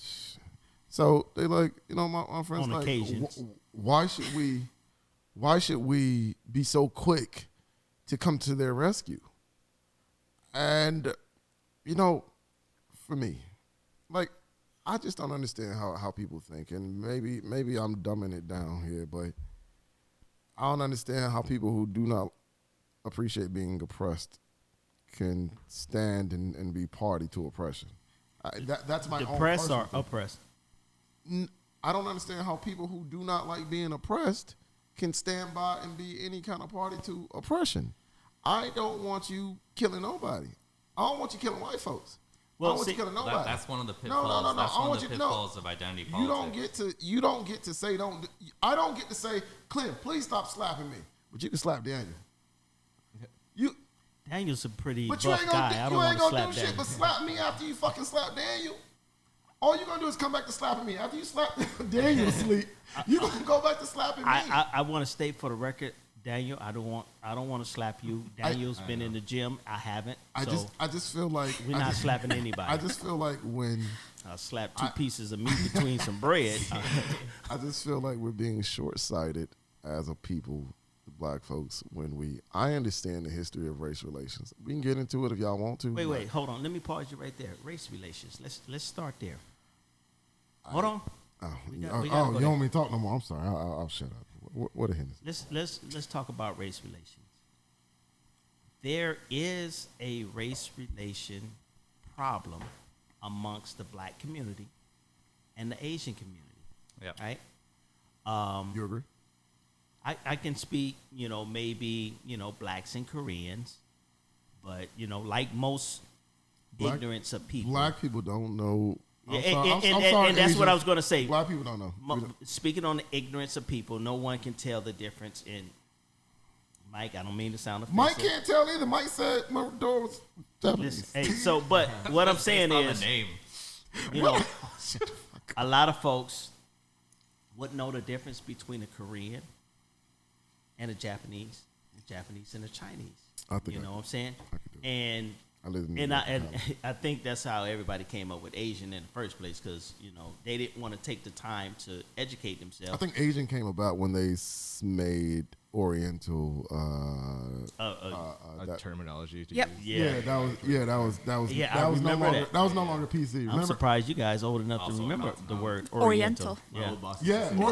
So they like, my friends On like, occasions. Why should we be so quick to come to their rescue? And for me, like, I just don't understand how people think, and maybe I'm dumbing it down here, but I don't understand how people who do not appreciate being oppressed can stand and be party to oppression. That's my own Depressed or personal thing. oppressed? I don't understand how people who do not like being oppressed can stand by and be any kind of party to oppression. I don't want you killing nobody. I don't want you killing white folks. Well, I don't want you killing nobody. That's one of the pitfalls. No. That's I one want of the you pitfalls of identity You politics. don't get to say don't. I don't get to say, Clint, please stop slapping me. But you can slap Daniel. Daniel's a pretty But buff guy. I don't want to slap do shit Daniel. but slap me after you fucking slap Daniel. All you're gonna do is come back to slapping me. After you slap Daniel to sleep, you gonna go back to slapping me. I want to state for the record, Daniel, I don't want to slap you. Daniel's been in the gym. I haven't. I just feel like we're not slapping anybody. I just feel like when I'll slap two pieces of meat between some bread. I just feel like we're being short-sighted as a people, the black folks. I understand the history of race relations. We can get into it if y'all want to. Wait, hold on. Let me pause you right there. Race relations. Let's start there. Hold on. You don't want me to talk no more. I'm sorry. I'll shut up. What a hint. Let's talk about race relations. There is a race relation problem amongst the black community and the Asian community. Yeah. Right? You agree? I can speak, maybe, blacks and Koreans, but, like most ignorance of people. Black people don't know. I'm And sorry, that's what I Asians. was going to say. Black people don't know. Speaking on the ignorance of people, no one can tell the difference in. Mike, I don't mean to sound offensive. Mike can't tell either. Mike said Madora was Japanese. Listen, but what I'm saying Based on is, the name. A lot of folks wouldn't know the difference between a Korean and a Japanese and a Chinese. I think you know what I'm saying? I could do it. And I live in New and York. I think that's how everybody came up with Asian in the first place, because they didn't want to take the time to educate themselves. I think Asian came about when they made Oriental. Terminology. To Yep. use. Yeah. That was no longer PC. I'm Remember? surprised you guys old enough to Also remember not the word Oriental. My Yeah. old boss Yeah, used to say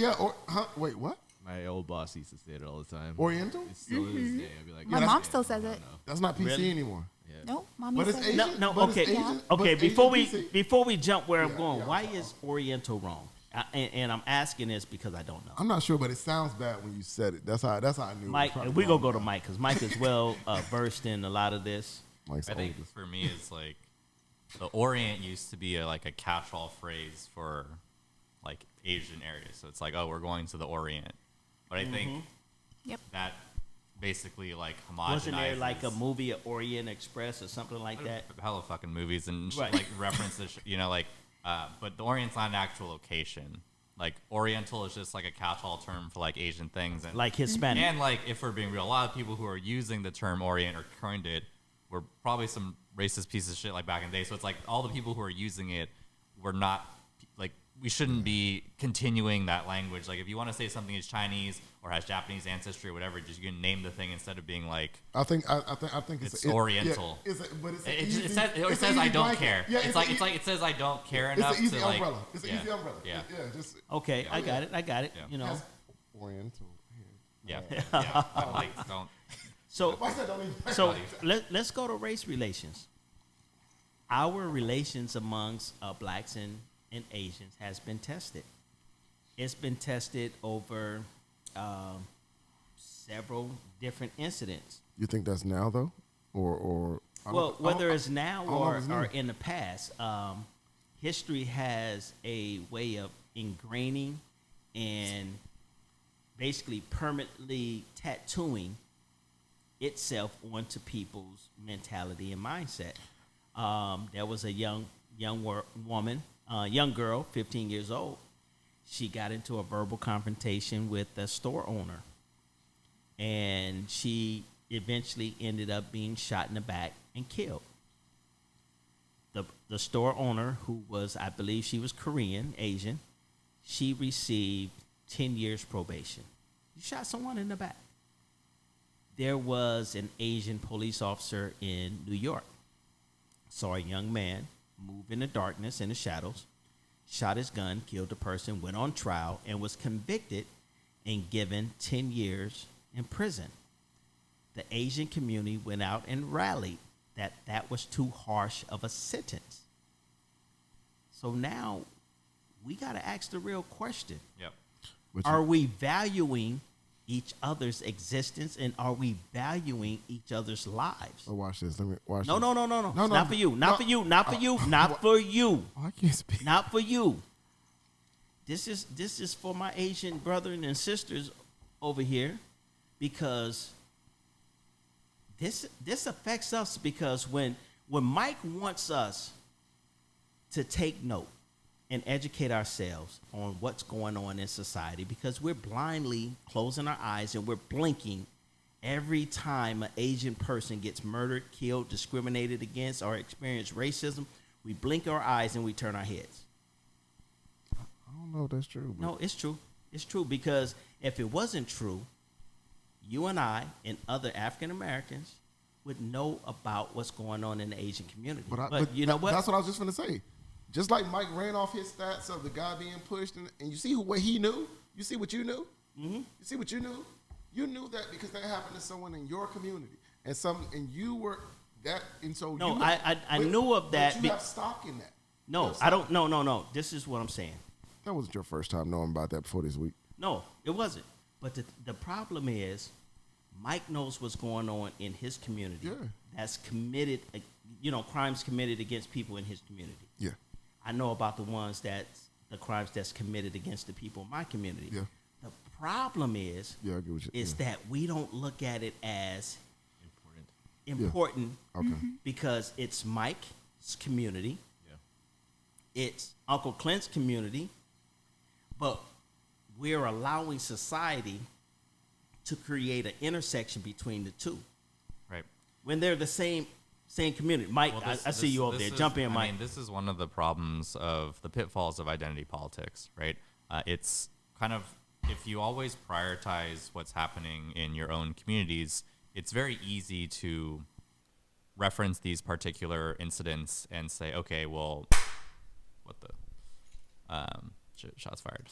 it all the time. Wait, what? My old boss used to say it all the time. Oriental? It's still to this day. I'd be like, My mom still says it. That's not PC Really? anymore. No, mommy But it's says Asian. it. No, But it's okay. Asian- Okay, but before Asian PC. before we jump where I'm Yeah, going, yeah, why I'm is Oriental wrong? And I'm asking this because I don't know. I'm not sure, but it sounds bad when you said it. That's how I knew. Mike, it was we probably gonna wrong. go to Mike because Mike is well versed in a lot of this. Mike's I think oldest. for me, it's like the Orient used to be like a catch-all phrase for like Asian areas. So it's like, oh, we're going to the Orient. But I think Yep. that basically like homogenizes. Wasn't there like a movie, Orient Express or something like that? Hella fucking movies and Right. like references, like, but the Orient's not an actual location. Like Oriental is just like a catch-all term for like Asian things, and Like Hispanic. and like if we're being real, a lot of people who are using the term Orient or coined it were probably some racist pieces of shit like back in the day. So it's like all the people who are using it were not like, we shouldn't be continuing that language. Like if you want to say something is Chinese or has Japanese ancestry or whatever, just you can name the thing instead of being like, I think it's Oriental. Yeah, but It says I don't care. Yeah, it's like it says I don't care it's enough an easy to like. umbrella. It's an yeah, easy umbrella. Yeah. Just Okay, I got it. Yeah. You know. has Oriental. Yeah. Yeah. Like, don't. So Why said don't even? So let's go to race relations. Our relations amongst blacks and Asians has been tested. It's been tested over several different incidents. You think that's now though, or Well, whether it's now I don't know if it's or new. in the past, history has a way of ingraining and basically permanently tattooing itself onto people's mentality and mindset. There was a young girl, 15 years old. She got into a verbal confrontation with the store owner, and she eventually ended up being shot in the back and killed. The store owner, who was, I believe she was Korean, Asian, she received 10 years probation. You shot someone in the back. There was an Asian police officer in New York. Saw a young man move in the darkness, in the shadows, shot his gun, killed the person, went on trial, and was convicted and given 10 years in prison. The Asian community went out and rallied that was too harsh of a sentence. So now we got to ask the real question. Yep. Are we valuing each other's existence, and are we valuing each other's lives? Oh, watch this. Let me watch. No. this. No, Not for you. Not for you. Not for you. Not for you. Oh, I can't speak. Not for you. This is for my Asian brethren and sisters over here, because this affects us, because when Mike wants us to take note and educate ourselves on what's going on in society, because we're blindly closing our eyes and we're blinking every time an Asian person gets murdered, killed, discriminated against, or experience racism. We blink our eyes and we turn our heads. I don't know if that's true. But No, it's true. It's true, because if it wasn't true, you and I and other African Americans would know about what's going on in the Asian community. But you know what? That's what I was just going to say. Just like Mike ran off his stats of the guy being pushed, and you see what he knew. You see what you knew. Mm-hmm. You see what you knew. You knew that because that happened to someone in your community, and you were that, and so No, you I knew of that. But you have stock in that. No, I don't. No. This is what I'm saying. That wasn't your first time knowing about that before this week. No, it wasn't. But the problem is, Mike knows what's going on in his community. Yeah. That's committed, crimes committed against people in his community. Yeah. I know about the crimes that's committed against the people in my community. Yeah. The problem is, Yeah, I get what you. that we don't look at it as Important. important Okay. because it's Mike's community. Yeah. It's Uncle Clint's community, but we're allowing society to create an intersection between the two Right. when they're the same community. Mike, Well, I see you over there. Jump in, Mike. I mean, this is one of the problems of the pitfalls of identity politics, right? It's kind of, if you always prioritize what's happening in your own communities, it's very easy to reference these particular incidents and say, okay, well, what the, shots fired.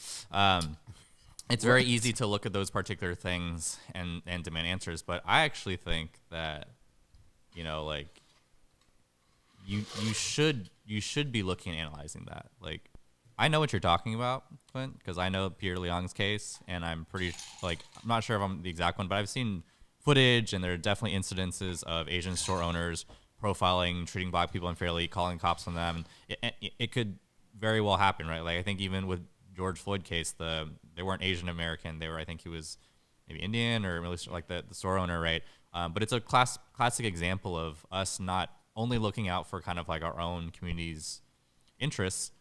It's very easy to look at those particular things and demand answers, but I actually think that, like, you should be looking and analyzing that. Like, I know what you're talking about, Clint, because I know Pierre Leong's case, and I'm I'm not sure if I'm the exact one, but I've seen footage, and there are definitely incidences of Asian store owners profiling, treating black people unfairly, calling cops on them. It could very well happen, right? Like I think even with George Floyd case, they weren't Asian American. They were, I think he was maybe Indian or Middle Eastern, like the store owner, right? But it's a classic example of us not only looking out for kind of like our own community's interests,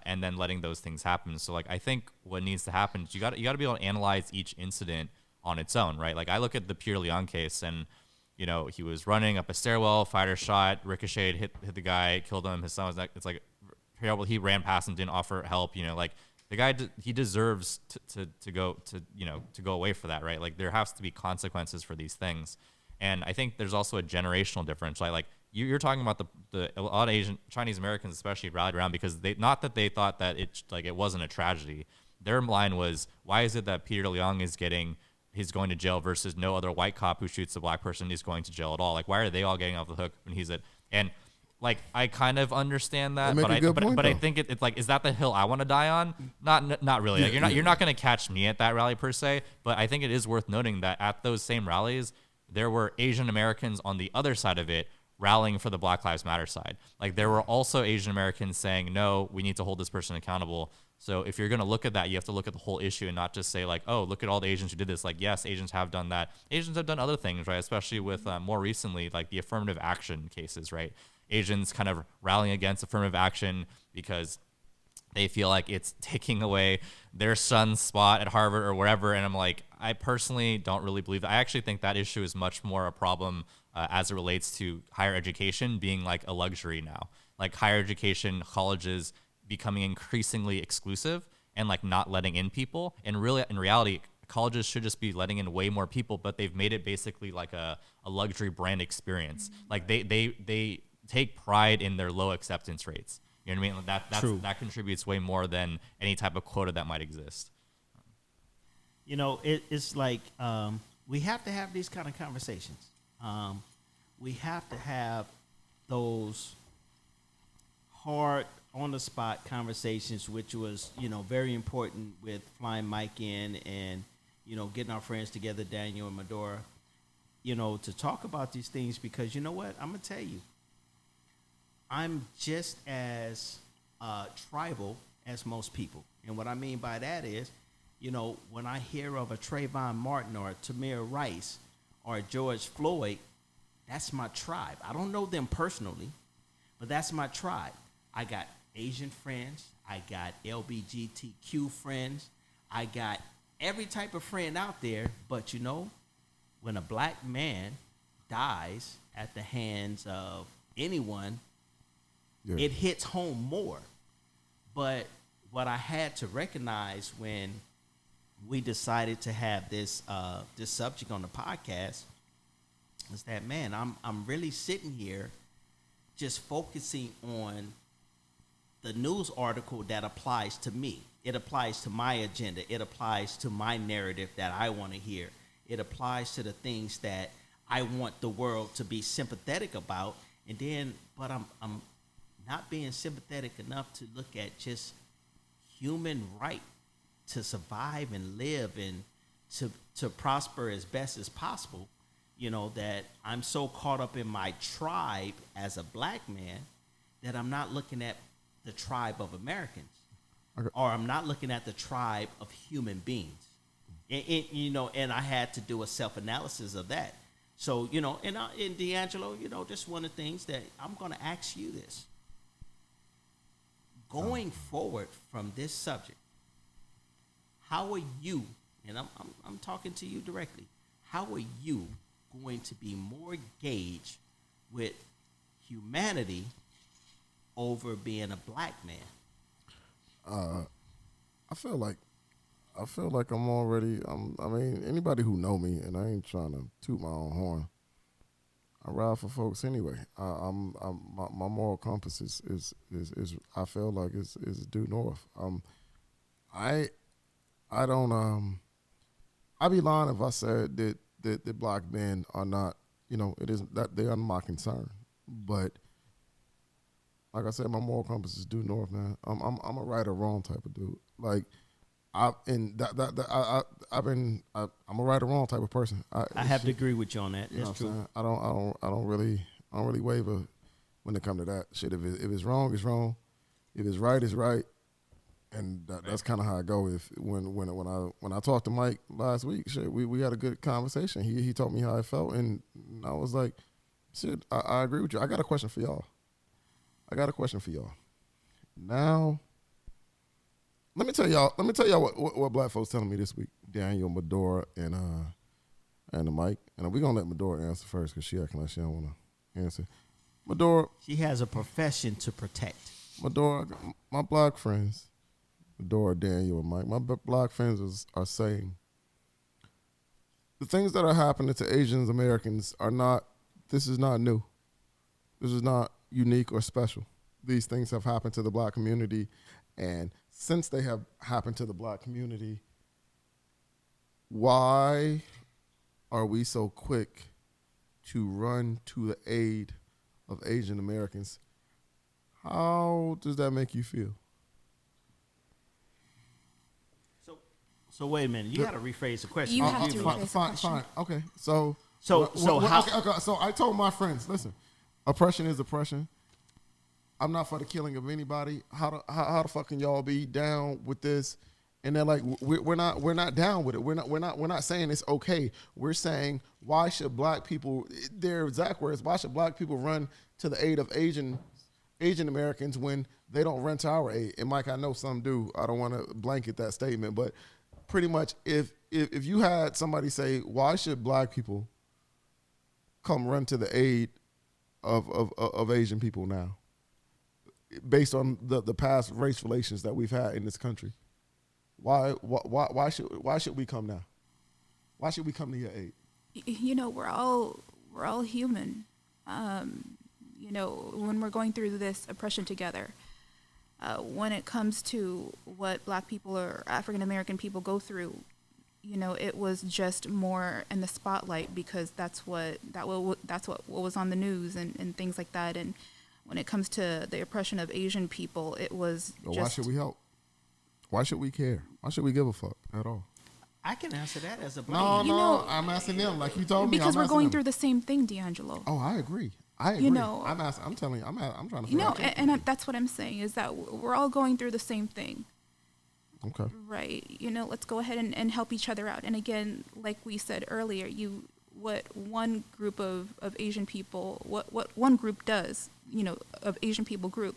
and then letting those things happen. So like I think what needs to happen is you got to be able to analyze each incident on its own, right? Like I look at the Peter Leon case, and you know he was running up a stairwell, fired a shot, ricocheted, hit the guy, killed him. His son was like, it's like terrible. He ran past him, didn't offer help. You know, like the guy he deserves to go away for that, right? Like there has to be consequences for these things, and I think there's also a generational difference. Like you're talking about a lot of Asian Chinese Americans especially rallied around because they thought that it wasn't a tragedy. Their line was, why is it that Peter Leong he's going to jail versus no other white cop who shoots a black person is going to jail at all? Like why are they all getting off the hook when he's and like I kind of understand that, but I think it's like, is that the hill I want to die on? Not really. Like you're not going to catch me at that rally per se, but I think it is worth noting that at those same rallies there were Asian Americans on the other side of it rallying for the Black Lives Matter side. Like there were also Asian Americans saying, no, we need to hold this person accountable. So if you're going to look at that, you have to look at the whole issue and not just say like, oh, look at all the Asians who did this. Like, yes, Asians have done that. Asians have done other things, right? Especially with more recently, like the affirmative action cases, right? Asians kind of rallying against affirmative action because they feel like it's taking away their son's spot at Harvard or wherever. And I'm like, I personally don't really believe that. I actually think that issue is much more a problem as it relates to higher education being like a luxury now. Like higher education, colleges becoming increasingly exclusive and like not letting in people. And really, in reality, colleges should just be letting in way more people, but they've made it basically like a luxury brand experience. Like they take pride in their low acceptance rates. You know what I mean? That contributes way more than any type of quota that might exist. You know, it's like we have to have these kind of conversations. We have to have those hard, on-the-spot conversations, which was, you know, very important with flying Mike in and, you know, getting our friends together, Daniel and Madora, you know, to talk about these things because, you know what, I'm going to tell you, I'm just as tribal as most people. And what I mean by that is, you know, when I hear of a Trayvon Martin or a Tamir Rice or a George Floyd, that's my tribe. I don't know them personally, but that's my tribe. I got Asian friends. I got LGBTQ friends. I got every type of friend out there. But, you know, when a black man dies at the hands of anyone, it hits home more. But what I had to recognize when we decided to have this this subject on the podcast is that, man, I'm really sitting here just focusing on the news article that applies to me. It applies to my agenda. It applies to my narrative that I want to hear. It applies to the things that I want the world to be sympathetic about. And then, but I'm not being sympathetic enough to look at just human right to survive and live and to prosper as best as possible. You know, that I'm so caught up in my tribe as a black man that I'm not looking at the tribe of Americans, or I'm not looking at the tribe of human beings. You know, and I had to do a self-analysis of that. So, you know, and DeAngelo, you know, just one of the things that I'm going to ask you this. Going forward from this subject, how are you, and I'm talking to you directly, how are you going to be more engaged with humanity over being a black man? I feel like I'm already. I mean, anybody who know me, and I ain't trying to toot my own horn. I ride for folks anyway. My moral compass is I feel like is due north. I don't. I'd be lying if I said that black men are not. You know, it isn't that they are my concern, but. Like I said, my moral compass is due north, man. I'm a right or wrong type of dude. Like I'm a right or wrong type of person. I have to agree with you on that. That's true. I don't really I don't really waver when it come to that shit. If it's wrong, it's wrong. If it's right, it's right. And that's kind of how I go. If when I talked to Mike last week, shit, we had a good conversation. He told me how I felt, and I was like, shit, I agree with you. I got a question for y'all. Now, let me tell y'all what black folks telling me this week. Daniel, Madora, and the Mike. And we're gonna let Madora answer first because she acting like she don't want to answer. Madora, She has a profession to protect. Madora, my black friends, Madora, Daniel, and Mike, my black friends are saying the things that are happening to Asian Americans this is not new. This is not unique or special. These things have happened to the black community, and since they have happened to the black community, why are we so quick to run to the aid of Asian Americans? How does that make you feel? So wait a minute. You got to rephrase the question. You have to rephrase the fine, question. fine. Okay, so how? okay, so I told my friends, listen, oppression is oppression. I'm not for the killing of anybody. How the fuck can y'all be down with this? And they're like, we're not down with it. We're not saying it's okay. We're saying, why should black people? Their exact words. Why should black people run to the aid of Asian Americans when they don't run to our aid? And Mike, I know some do. I don't want to blanket that statement, but pretty much, if you had somebody say, why should black people come run to the aid of Asian people now, based on the past race relations that we've had in this country? Why should we come now? Why should we come to your aid? You know, we're all human. You know, when we're going through this oppression together, when it comes to what black people or African American people go through, you know, it was just more in the spotlight because that's what was on the news and things like that. And when it comes to the oppression of Asian people, it was But why should we help? Why should we care? Why should we give a fuck at all? I can answer that as a black. No, I'm asking them like you told me. Because we're going through the same thing, DeAngelo. Oh, I agree. You know, I'm telling you, I'm trying to. You know, and that's what I'm saying is that we're all going through the same thing. Okay. Right. You know, let's go ahead and help each other out. And again, like we said earlier, what one group of Asian people, what one group does, you know, of Asian people group,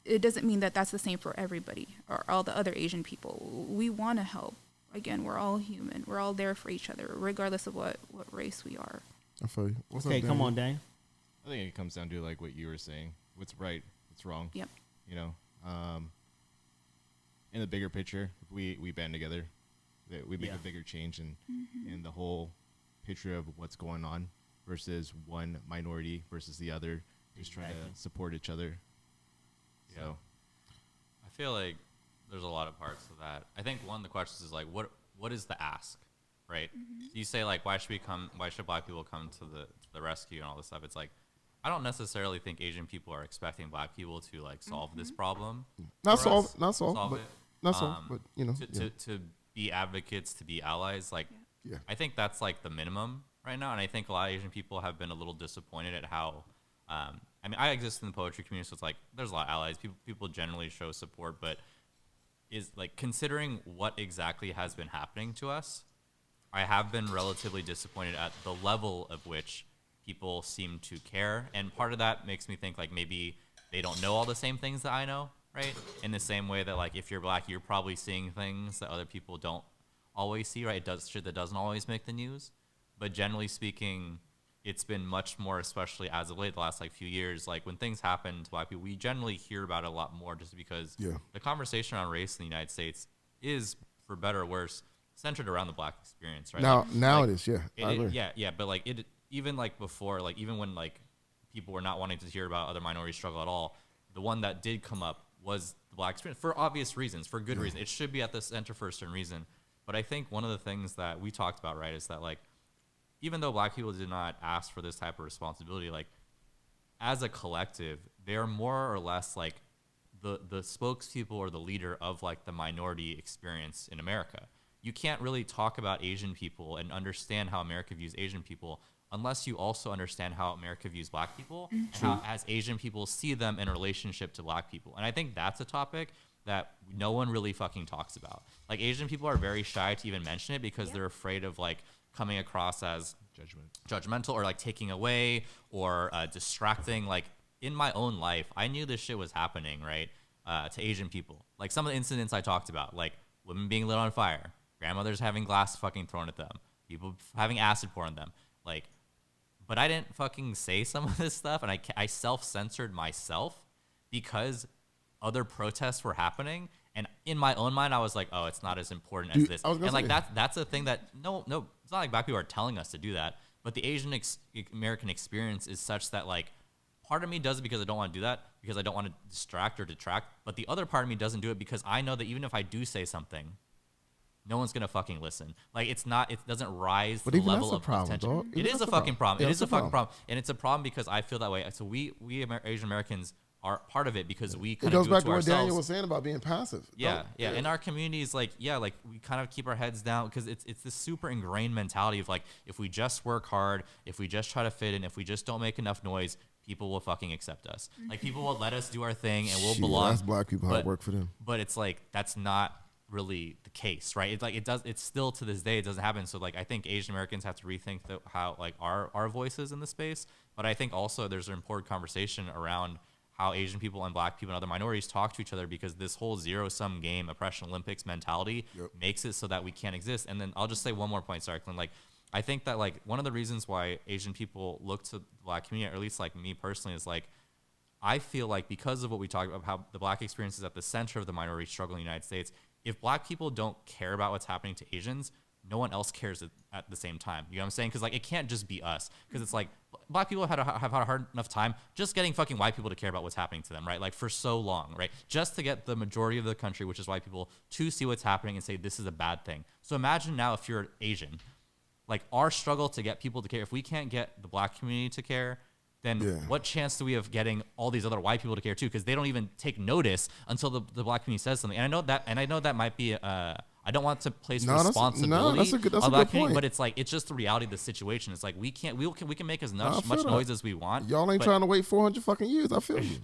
it doesn't mean that that's the same for everybody or all the other Asian people. We want to help. Again, we're all human. We're all there for each other, regardless of what race we are. I feel you. What's Okay, up, come on, Dan. I think it comes down to like what you were saying. What's right, what's wrong. Yep. You know, in the bigger picture, if we band together, we make a bigger change in the whole picture of what's going on versus one minority versus the other, just trying to support each other. So, I feel like there's a lot of parts of that. I think one of the questions is like, what is the ask, right? So you say like, why should black people come to the rescue and all this stuff? It's like, I don't necessarily think Asian people are expecting black people to like solve this problem. Not for solve, us, not solve, solve but it. not solve, but you know, to be advocates, to be allies. Like, Yeah. I think that's like the minimum right now. And I think a lot of Asian people have been a little disappointed at how, I mean, I exist in the poetry community, so it's like, there's a lot of allies. People generally show support, but is like considering what exactly has been happening to us, I have been relatively disappointed at the level of which people seem to care. And part of that makes me think like maybe they don't know all the same things that I know, right? In the same way that like if you're black, you're probably seeing things that other people don't always see, right? It does shit that doesn't always make the news. But generally speaking, it's been much more, especially as of late, the last like few years, like when things happen to black people, we generally hear about it a lot more just because the conversation around race in the United States is, for better or worse, centered around the black experience, right? Now like, it is, I agree. Yeah, but like it, even like before, like even when like people were not wanting to hear about other minority struggle at all, the one that did come up was the black experience for obvious reasons, for good reason. It should be at the center for a certain reason. But I think one of the things that we talked about, right, is that like, even though black people did not ask for this type of responsibility, like as a collective, they're more or less like the spokespeople or the leader of like the minority experience in America. You can't really talk about Asian people and understand how America views Asian people unless you also understand how America views black people, and how as Asian people see them in relationship to black people. And I think that's a topic that no one really fucking talks about. Like, Asian people are very shy to even mention it because they're afraid of like coming across as judgmental or like taking away or distracting. Like, in my own life, I knew this shit was happening, right? To Asian people. Like, some of the incidents I talked about, like women being lit on fire, grandmothers having glass fucking thrown at them, people having acid poured on them. Like, but I didn't fucking say some of this stuff, and I self-censored myself because other protests were happening, and in my own mind I was like, oh, it's not as important as this. And like that's a thing that no, it's not like black people are telling us to do that, but the Asian American experience is such that like part of me does it because I don't want to do that, because I don't want to distract or detract, but the other part of me doesn't do it because I know that even if I do say something, no one's gonna fucking listen. Like, it doesn't rise to the level of attention. It is a fucking problem. It is a fucking problem, and it's a problem because I feel that way. So we Asian Americans are part of it because we kind of do it to ourselves. It goes back to what Daniel was saying about being passive. Yeah. In our communities, like we kind of keep our heads down because it's this super ingrained mentality of like, if we just work hard, if we just try to fit in, if we just don't make enough noise, people will fucking accept us. Like, people will let us do our thing and we'll belong. That's black people hard work for them. But it's like, that's not really the case, right? It's like, it's still to this day, it doesn't happen. So like, I think Asian Americans have to rethink how like our voices in the space. But I think also there's an important conversation around how Asian people and black people and other minorities talk to each other, because this whole zero-sum game, oppression Olympics mentality makes it so that we can't exist. And then I'll just say one more point, sorry, Clint. Like, I think that like one of the reasons why Asian people look to the black community, or at least like me personally, is like, I feel like because of what we talked about, how the black experience is at the center of the minority struggle in the United States, if black people don't care about what's happening to Asians, no one else cares at the same time. You know what I'm saying? Because like, it can't just be us. Because it's like, black people have had a hard enough time just getting fucking white people to care about what's happening to them, right? Like, for so long, right? Just to get the majority of the country, which is white people, to see what's happening and say this is a bad thing. So imagine now if you're Asian, like, our struggle to get people to care, if we can't get the black community to care, then what chance do we have getting all these other white people to care too? Because they don't even take notice until the black community says something. And I know that might be I don't want to place responsibility that's a good point. But it's like, it's just the reality of the situation. It's like, we can make as much noise as we want. Y'all ain't trying to wait 400 fucking years. I feel you.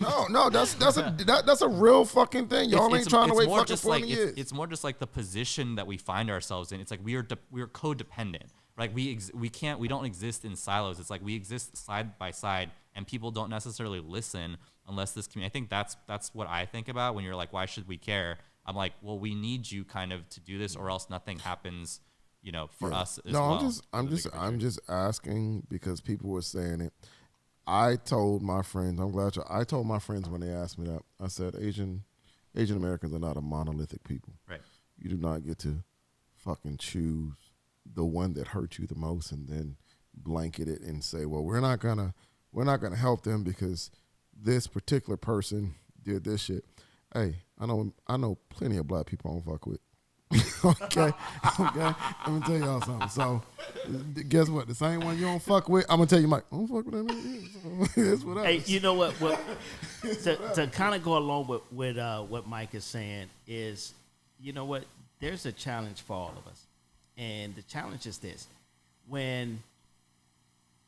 No, that's a real fucking thing. Y'all ain't trying to wait fucking 400 years. It's more just like the position that we find ourselves in. It's like, we are codependent. Like, we don't exist in silos. It's like, we exist side by side, and people don't necessarily listen unless this community. I think that's what I think about when you're like, why should we care? I'm like, well, we need you kind of to do this, or else nothing happens, for us as well. I'm just asking because people were saying it. I told my friends, I told my friends when they asked me that, I said, Asian Americans are not a monolithic people. Right. You do not get to fucking choose the one that hurt you the most and then blanket it and say, well, we're not gonna help them because this particular person did this shit. Hey, I know plenty of black people I don't fuck with. okay. Let me tell y'all something. So, guess what? The same one you don't fuck with, I'm gonna tell you, Mike, I don't fuck with that nigga. That's what Hey, you know what? To kind of go along with what Mike is saying is, you know what? There's a challenge for all of us, and the challenge is this: when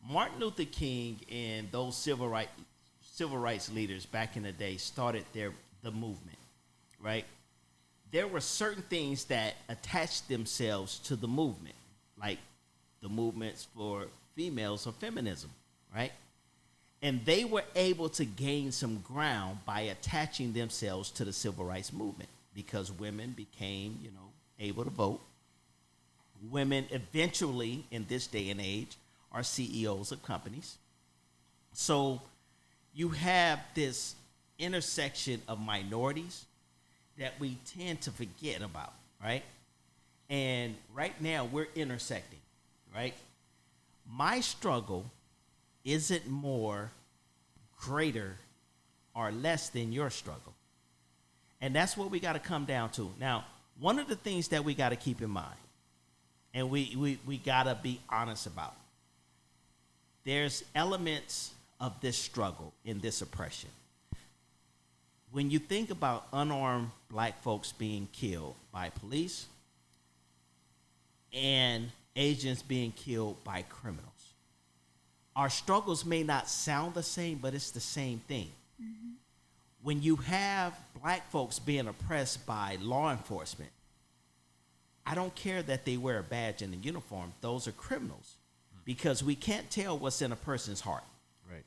Martin Luther King and those civil rights leaders back in the day started the movement, right? There were certain things that attached themselves to the movement, like the movements for females or feminism, right? And they were able to gain some ground by attaching themselves to the civil rights movement because women became, able to vote. Women eventually, in this day and age, are CEOs of companies. So you have this intersection of minorities that we tend to forget about, right? And right now we're intersecting, right? My struggle isn't more greater or less than your struggle. And that's what we got to come down to. Now, one of the things that we got to keep in mind, and we got to be honest about, there's elements of this struggle in this oppression. When you think about unarmed black folks being killed by police and Asians being killed by criminals, our struggles may not sound the same, but it's the same thing. When you have black folks being oppressed by law enforcement, I don't care that they wear a badge and a uniform. Those are criminals because we can't tell what's in a person's heart. Right.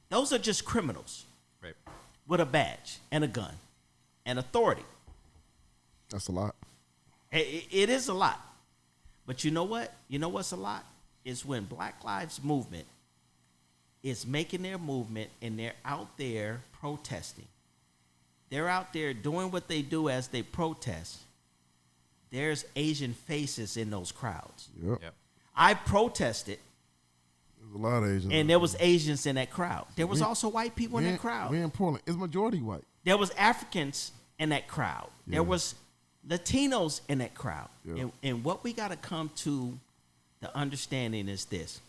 Those are just criminals Right. with a badge and a gun and authority. That's a lot. It is a lot. But you know what? You know what's a lot? Is when Black Lives Movement is making their movement and they're out there protesting. They're out there doing what they do as they protest. There's Asian faces in those crowds. Yep. Yep. I protested, There's a lot of Asians. and there was Asians in that crowd. There was also white people in that We crowd. in Portland. It's majority white. There was Africans in that crowd. Yeah. There was Latinos in that crowd. Yeah. And what we got to come to the understanding is this.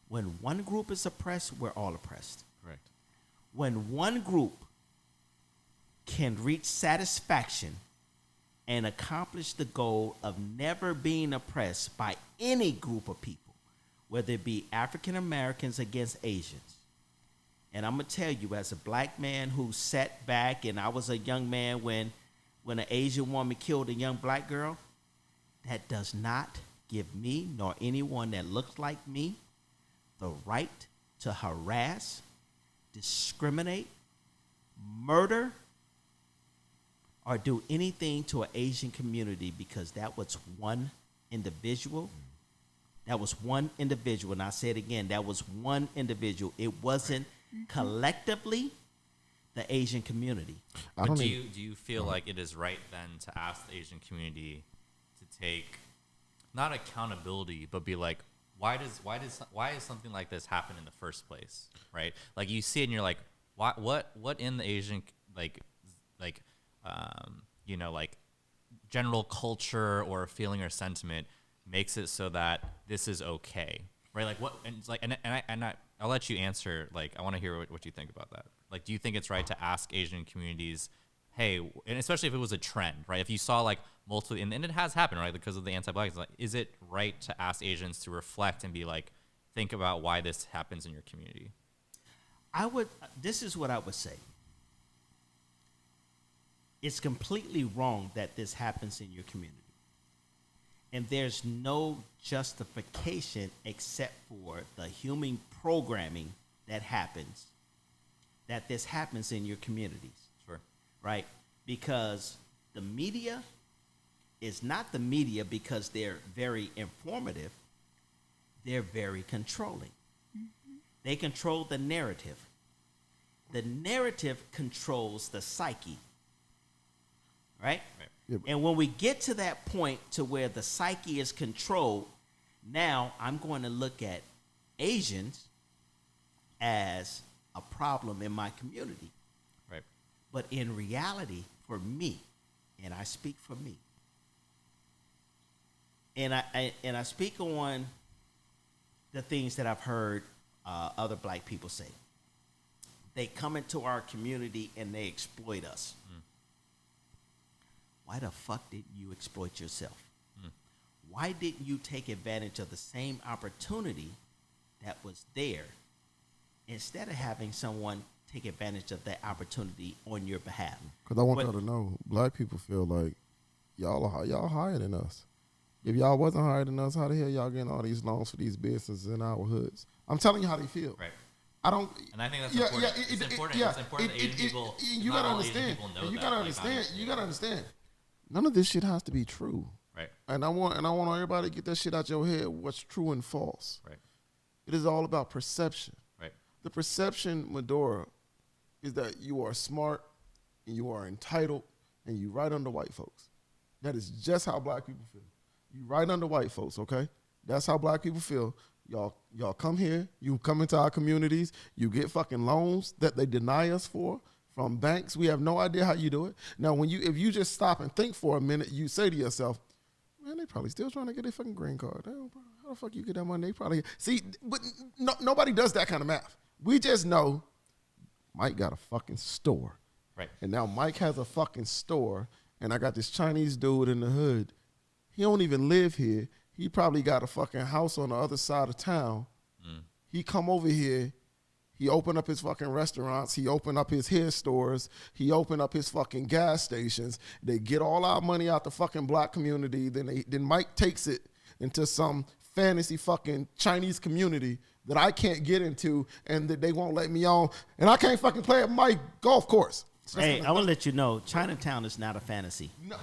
When one group is oppressed, we're all oppressed. Correct. When one group can reach satisfaction and accomplish the goal of never being oppressed by any group of people, whether it be African Americans against Asians. And I'm going to tell you, as a black man who sat back, and I was a young man when an Asian woman killed a young black girl, that does not give me nor anyone that looks like me the right to harass, discriminate, murder, or do anything to an Asian community because that was one individual. That was one individual. And I say it again, that was one individual. It wasn't collectively the Asian community. But do you feel like it is right then to ask the Asian community to take not accountability, but be like, why is something like this happen in the first place, right? Like you see it and you're like, what in the Asian like general culture or feeling or sentiment makes it so that this is okay, right? Like what, and it's like, I'll let you answer. Like, I want to hear what you think about that. Like, do you think it's right to ask Asian communities, hey, and especially if it was a trend, right? If you saw like multiple, and it has happened, right? Because of the anti-black, like, is it right to ask Asians to reflect and be like, think about why this happens in your community? This is what I would say. It's completely wrong that this happens in your community. And there's no justification except for the human programming that happens, that this happens in your communities. Sure. Right? Because the media is not the media because they're very informative. They're very controlling. They control the narrative. The narrative controls the psyche. Right? Yeah, And when we get to that point to where the psyche is controlled, now I'm going to look at Asians as a problem in my community. Right. But in reality, for me, and I speak for me, and I speak on the things that I've heard other black people say. They come into our community and they exploit us. Why the fuck didn't you exploit yourself? Why didn't you take advantage of the same opportunity that was there instead of having someone take advantage of that opportunity on your behalf? Because I want y'all to know, black people feel like y'all higher than us. If y'all wasn't higher than us, how the hell y'all getting all these loans for these businesses in our hoods? I'm telling you how they feel. Right. I don't. And I think that's important. It's important. It's important that Asian people. You gotta understand. You gotta understand. You gotta understand. None of this shit has to be true. Right. And I want everybody to get that shit out your head. What's true and false. Right. It is all about perception. Right. The perception, Madora, is that you are smart and you are entitled and you right under white folks. That is just how black people feel. You right under white folks, okay? That's how black people feel. Y'all come here, you come into our communities, you get fucking loans that they deny us for from banks. We have no idea how you do it. Now, if you just stop and think for a minute, you say to yourself, man, they probably still trying to get their fucking green card. How the fuck you get that money? They probably see, but nobody does that kind of math. We just know Mike got a fucking store. Right. And now Mike has a fucking store, and I got this Chinese dude in the hood. He don't even live here. He probably got a fucking house on the other side of town. he come over here. He opened up his fucking restaurants. He opened up his hair stores. He opened up his fucking gas stations. They get all our money out the fucking black community. Then Mike takes it into some fantasy fucking Chinese community that I can't get into and that they won't let me on. And I can't fucking play at my golf course. Hey, I want to let you know, Chinatown is not a fantasy. No,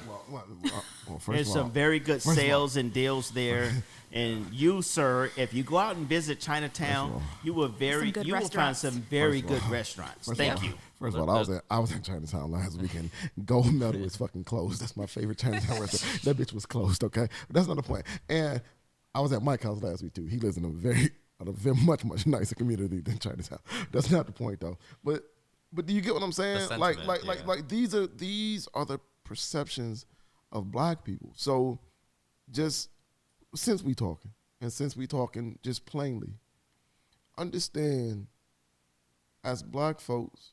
first There's some very good sales and deals there. And you, sir, if you go out and visit Chinatown, you will find some very good restaurants. Thank you. First of all, I was in Chinatown last weekend. Gold Medal is fucking closed. That's my favorite Chinatown restaurant. That bitch was closed, okay? But that's not the point. And I was at Mike's house last week, too. He lives in a very much nicer community than Chinatown. That's not the point, though. But do you get what I'm saying? Like these are the perceptions of black people. So just since we talking just plainly, understand as black folks,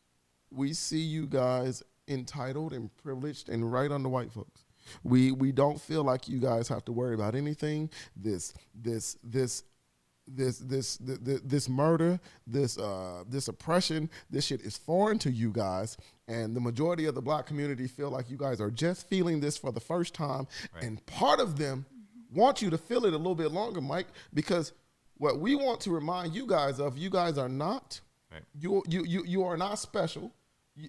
we see you guys entitled and privileged and right under white folks. We don't feel like you guys have to worry about anything. This murder, this oppression, this shit is foreign to you guys, and the majority of the black community feel like you guys are just feeling this for the first time, and part of them want you to feel it a little bit longer, Mike, because what we want to remind you guys of, you guys are not, you are not special.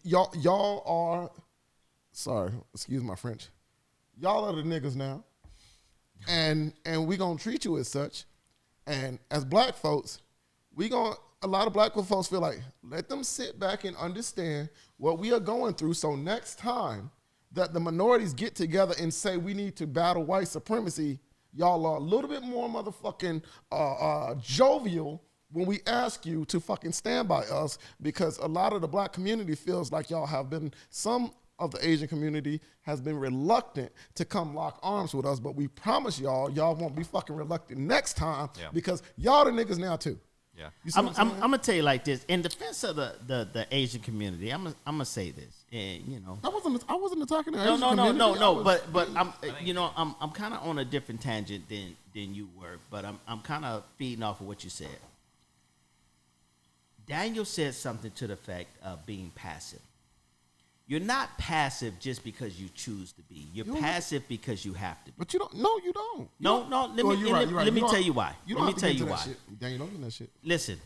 Y'all are, sorry, excuse my French, y'all are the niggas now, and we gonna treat you as such. And as black folks, a lot of black folks feel like, let them sit back and understand what we are going through. So next time that the minorities get together and say we need to battle white supremacy, y'all are a little bit more motherfucking jovial when we ask you to fucking stand by us, because a lot of the black community feels like y'all have been, some of the Asian community has been reluctant to come lock arms with us, but we promise y'all won't be fucking reluctant next time, because y'all the niggas now too. Yeah, I'm gonna tell you like this. In defense of the Asian community, I'm gonna say this, and you know, I wasn't attacking the Asian community. No. But I'm kind of on a different tangent than you were, but I'm kind of feeding off of what you said. Daniel said something to the effect of being passive. You're not passive just because you choose to be. You're passive because you have to be. But you don't. No, you don't. No. Let me tell you why. Let me tell you why. Daniel, don't get that shit. Listen,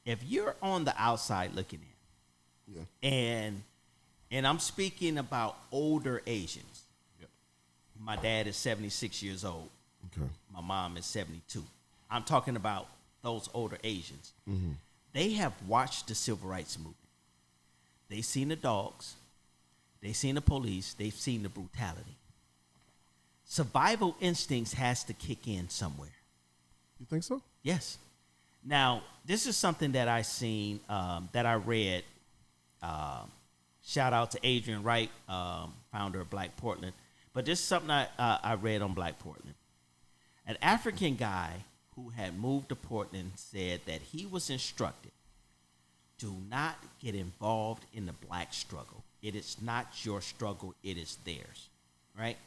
if you're on the outside looking in, and I'm speaking about older Asians. Yep. My dad is 76 years old. Okay. My mom is 72. I'm talking about those older Asians. Mm-hmm. They have watched the civil rights movement. They've seen the dogs. They've seen the police. They've seen the brutality. Survival instincts has to kick in somewhere. You think so? Yes. Now, this is something that I seen, that I read. Shout out to Adrian Wright, founder of Black Portland. But this is something I read on Black Portland. An African guy who had moved to Portland said that he was instructed, do not get involved in the black struggle. It is not your struggle. It is theirs, right?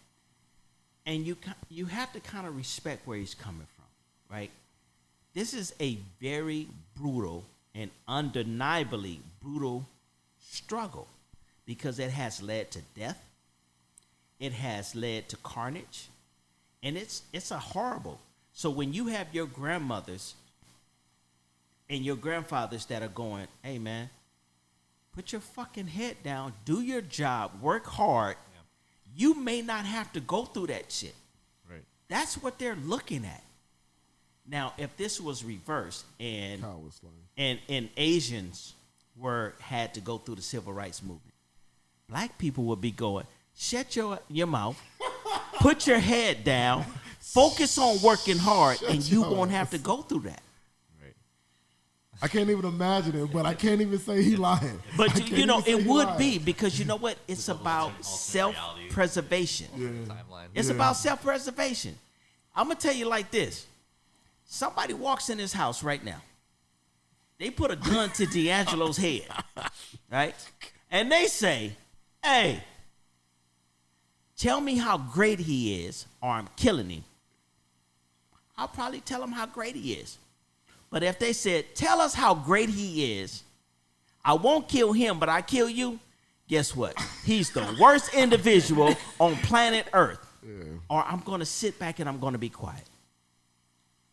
And you have to kind of respect where he's coming from, right? This is a very brutal and undeniably brutal struggle because it has led to death. It has led to carnage. And it's a horrible. So when you have your grandmothers and your grandfathers that are going, hey, man, put your fucking head down, do your job, work hard. Yeah. You may not have to go through that shit. Right. That's what they're looking at. Now, if this was reversed and Asians had to go through the civil rights movement, black people would be going, shut your mouth, put your head down, focus on working hard, and you won't have to go through that. I can't even imagine it, but I can't even say he lying. But it would be, because you know what? It's about self-preservation. Yeah. It's about self-preservation. I'm going to tell you like this. Somebody walks in his house right now. They put a gun to DeAngelo's head, right? And they say, hey, tell me how great he is, or I'm killing him. I'll probably tell him how great he is. But if they said, tell us how great he is, I won't kill him, but I kill you, guess what? He's the worst individual on planet Earth. Yeah. Or I'm going to sit back and I'm going to be quiet.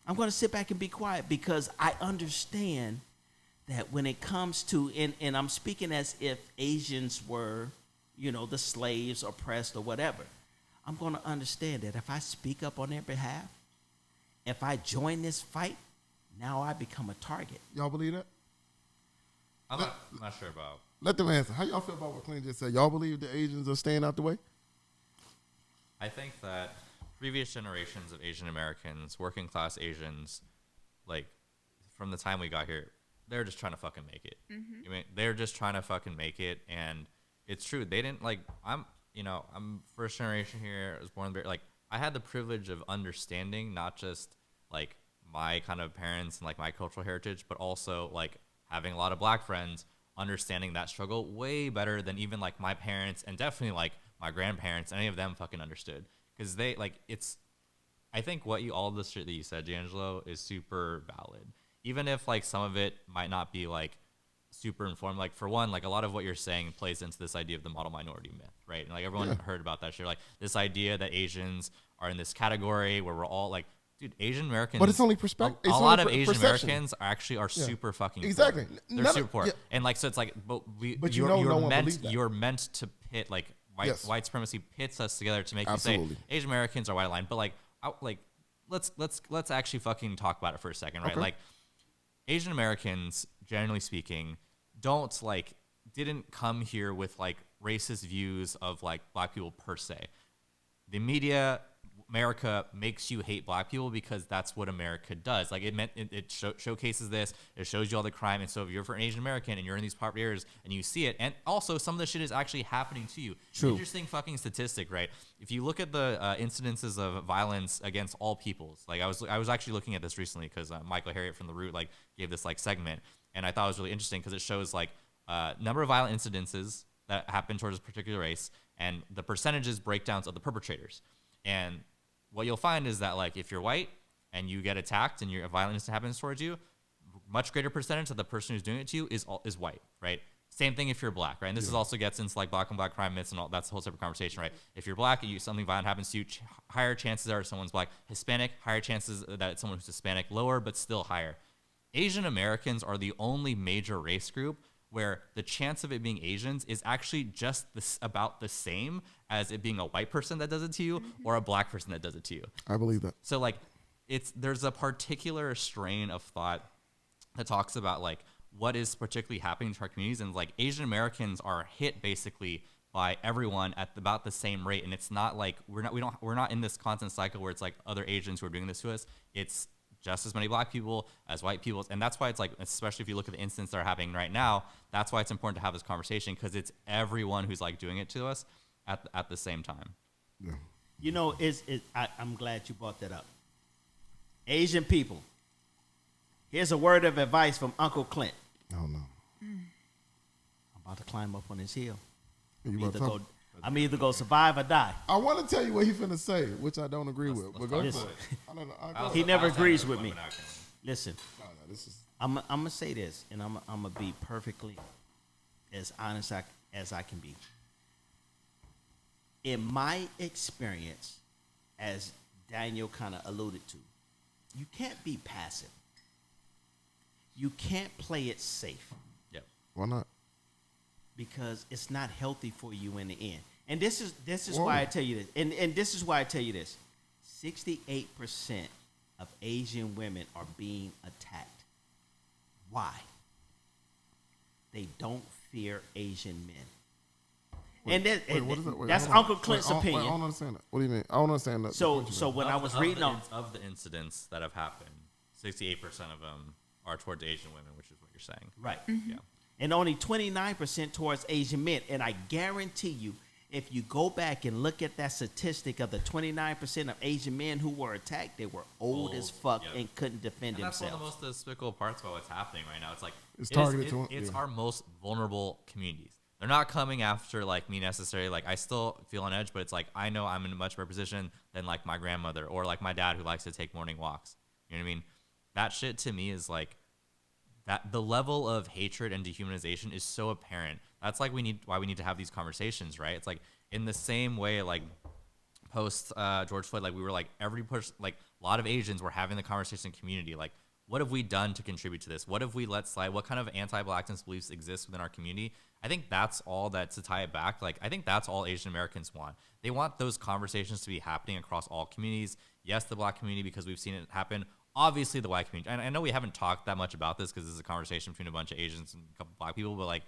I'm going to sit back and be quiet because I understand that when it comes to, and I'm speaking as if Asians were, the slaves, oppressed, or whatever. I'm going to understand that if I speak up on their behalf, if I join this fight, now I become a target. Y'all believe that? I'm not sure about. Let them answer. How y'all feel about what Clint just said? Y'all believe the Asians are staying out the way? I think that previous generations of Asian Americans, working class Asians, like from the time we got here, they're just trying to fucking make it. I mean, they're just trying to fucking make it, and it's true. They didn't I'm first generation here. I was born there. Like, I had the privilege of understanding not just like my kind of parents and like my cultural heritage, but also like having a lot of black friends, understanding that struggle way better than even like my parents and definitely like my grandparents, any of them fucking understood. Because they like, I think all of the shit that you said, DeAngelo, is super valid. Even if like some of it might not be like super informed. Like, for one, like a lot of what you're saying plays into this idea of the model minority myth, right? And like everyone heard about that shit. Like this idea that Asians are in this category where we're all like, dude, Asian Americans. But it's only perspective. A lot of Asian Americans are super fucking exactly. poor. They're super poor. Yeah. And like, so it's like, you're meant to pit like white supremacy pits us together to make you say Asian Americans are white aligned. But like, let's actually fucking talk about it for a second, right? Okay. Like, Asian Americans, generally speaking, didn't come here with like racist views of like black people per se. The media, America, makes you hate black people because that's what America does. Like, it showcases this. It shows you all the crime. And so if you're an Asian American and you're in these poverty areas and you see it, and also some of the shit is actually happening to you. True. Interesting fucking statistic, right? If you look at the incidences of violence against all peoples, like I was actually looking at this recently because Michael Harriot from The Root like gave this like segment, and I thought it was really interesting because it shows like number of violent incidences that happen towards a particular race and the percentages breakdowns of the perpetrators. And what you'll find is that, like, if you're white and you get attacked and a violent incident happens towards you, much greater percentage of the person who's doing it to you is white, right? Same thing if you're black, right? And this also gets into like black on black crime myths and all. That's a whole separate conversation, right? If you're black and something violent happens to you, higher chances are someone's black. Hispanic, higher chances that it's someone who's Hispanic. Lower, but still higher. Asian Americans are the only major race group where the chance of it being Asians is actually just about the same as it being a white person that does it to you or a black person that does it to you. I believe that. So like, there's a particular strain of thought that talks about like what is particularly happening to our communities, and like Asian Americans are hit basically by everyone at about the same rate, and it's not like we're not in this constant cycle where it's like other Asians who are doing this to us. It's just as many black people as white people. And that's why it's like, especially if you look at the incidents that are happening right now, that's why it's important to have this conversation, because it's everyone who's like doing it to us at the same time. Yeah. I'm glad you brought that up. Asian people, here's a word of advice from Uncle Clint. Oh, no. I'm about to climb up on his hill. I'm either go survive or die. I want to tell you what he's finna say, which I don't agree with. But go for it. He never agrees with me. Listen, I'm gonna say this, and I'm gonna be perfectly as honest as I can be. In my experience, as Daniel kind of alluded to, you can't be passive. You can't play it safe. Yep. Why not? Because it's not healthy for you in the end. And this is why I tell you this. And this is why I tell you this. 68% of Asian women are being attacked. Why? They don't fear Asian men. That's Uncle Clint's opinion. I don't understand that. What do you mean? I don't understand that. So when I was reading of the incidents that have happened, 68% of them are towards Asian women, which is what you're saying. Right. Mm-hmm. Yeah. And only 29% towards Asian men. And I guarantee you, if you go back and look at that statistic of the 29% of Asian men who were attacked, they were old as fuck and couldn't defend themselves. That's one of the most despicable parts about what's happening right now. It's like it's our most vulnerable communities. They're not coming after like me necessarily. Like, I still feel on edge, but it's like I know I'm in a much better position than like my grandmother or like my dad who likes to take morning walks. You know what I mean? that shit to me is like that the level of hatred and dehumanization is so apparent. That's like why we need to have these conversations, right? It's like in the same way, like post George Floyd, like we were like like a lot of Asians were having the conversation community, like what have we done to contribute to this? What have we let slide? What kind of anti-blackness beliefs exist within our community? I think that's all that, to tie it back, like I think that's all Asian Americans want. They want those conversations to be happening across all communities. Yes, the black community, because we've seen it happen. Obviously the white community. And I know we haven't talked that much about this because this is a conversation between a bunch of Asians and a couple black people, but like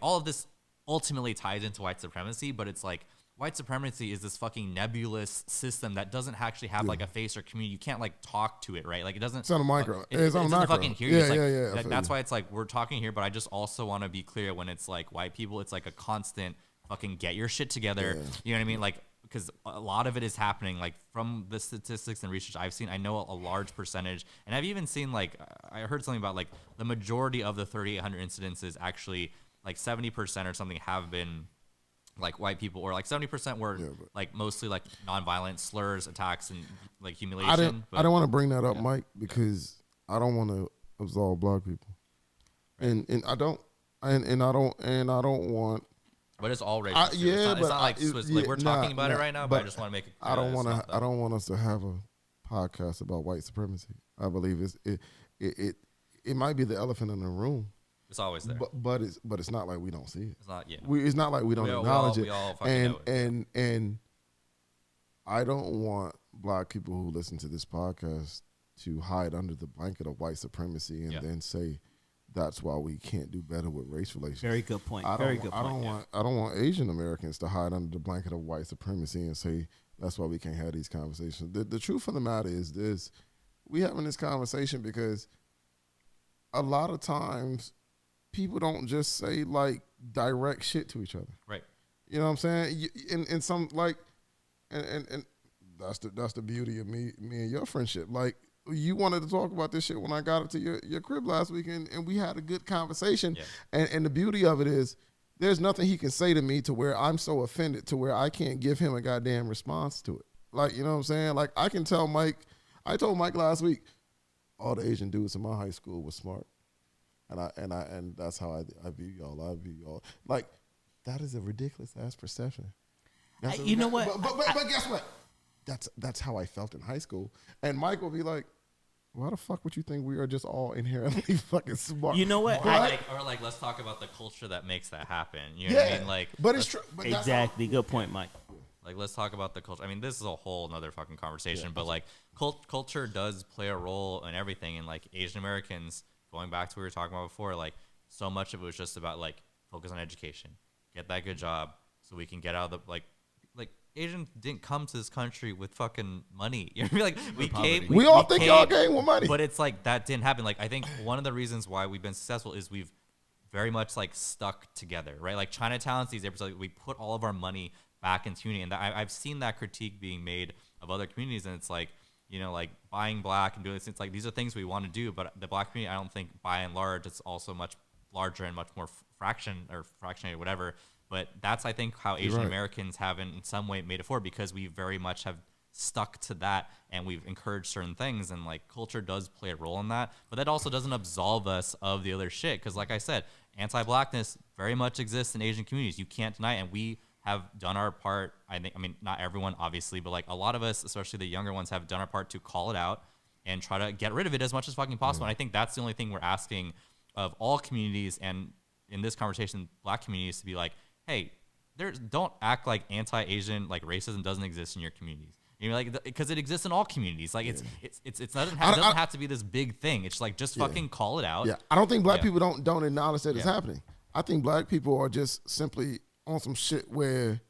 all of this ultimately ties into white supremacy, but it's like white supremacy is this fucking nebulous system that doesn't actually have like a face or community. You can't like talk to it, right? Like it doesn't. It's on a micro. It's on a macro. Fucking hear you. Yeah. That's why it's like we're talking here, but I just also want to be clear when it's like white people, it's like a constant fucking get your shit together. Yeah. You know what I mean? Like because a lot of it is happening. Like from the statistics and research I've seen, I know a large percentage, and I've even seen like I heard something about like the majority of the 3,800 incidences actually like 70% or something have been like white people, or like 70% were like mostly like nonviolent slurs, attacks, and like humiliation. I don't want to bring that up, Mike, because I don't want to absolve black people, and I don't want. But it's all racist. It's not like we're talking about it right now. But I just want to make it clear. I don't want us to have a podcast about white supremacy. I believe it might be the elephant in the room. It's always there. But it's not like we don't see it. It's not. Yeah. It's not like we don't acknowledge it. We all fucking know it. And I don't want black people who listen to this podcast to hide under the blanket of white supremacy and then say that's why we can't do better with race relations. Very good point. I don't want Asian Americans to hide under the blanket of white supremacy and say that's why we can't have these conversations. The truth of the matter is this: we having this conversation because a lot of times people don't just say like direct shit to each other. Right. You know what I'm saying? And some like, and that's the beauty of me and your friendship. Like you wanted to talk about this shit when I got up to your crib last week and we had a good conversation. Yeah. And the beauty of it is there's nothing he can say to me to where I'm so offended to where I can't give him a goddamn response to it. Like, you know what I'm saying? Like I can tell Mike, I told Mike last week, all the Asian dudes in my high school were smart. And that's how I view y'all. I view y'all like that is a ridiculous ass perception. You know what? But guess what? That's how I felt in high school. And Mike will be like, "Why the fuck would you think we are just all inherently fucking smart?" You know what? Or let's talk about the culture that makes that happen. You know what I mean? Like, but it's true. But exactly. Good point, Mike. Like, let's talk about the culture. I mean, this is a whole nother fucking conversation. But like, culture does play a role in everything. And like Asian Americans. Going back to what we were talking about before, like so much of it was just about like focus on education, get that good job so we can get out of the like Asians didn't come to this country with fucking money. You know what I mean? Like we all think y'all came with money. But it's like that didn't happen. Like I think one of the reasons why we've been successful is we've very much like stuck together, right? Like Chinatown's these episodes, we put all of our money back into unity. And I've seen that critique being made of other communities, and it's like, you know, like buying black and doing this. It's like these are things we want to do, but the black community, I don't think by and large, it's also much larger and much more fractionated, whatever. But that's, I think, how Asian Americans have in some way made it forward, because we very much have stuck to that and we've encouraged certain things, and like culture does play a role in that. But that also doesn't absolve us of the other shit, because like I said, anti-blackness very much exists in Asian communities. You can't deny it, and we have done our part. I mean, not everyone, obviously, but like a lot of us, especially the younger ones, have done our part to call it out and try to get rid of it as much as fucking possible. And I think that's the only thing we're asking of all communities, and in this conversation, black communities, to be like, hey, don't act like anti-Asian, like racism doesn't exist in your communities. You know, like, because it exists in all communities. Like it doesn't have to be this big thing. It's like just fucking call it out. Yeah, I don't think black people don't acknowledge that it's happening. I think black people are just simply on some shit where,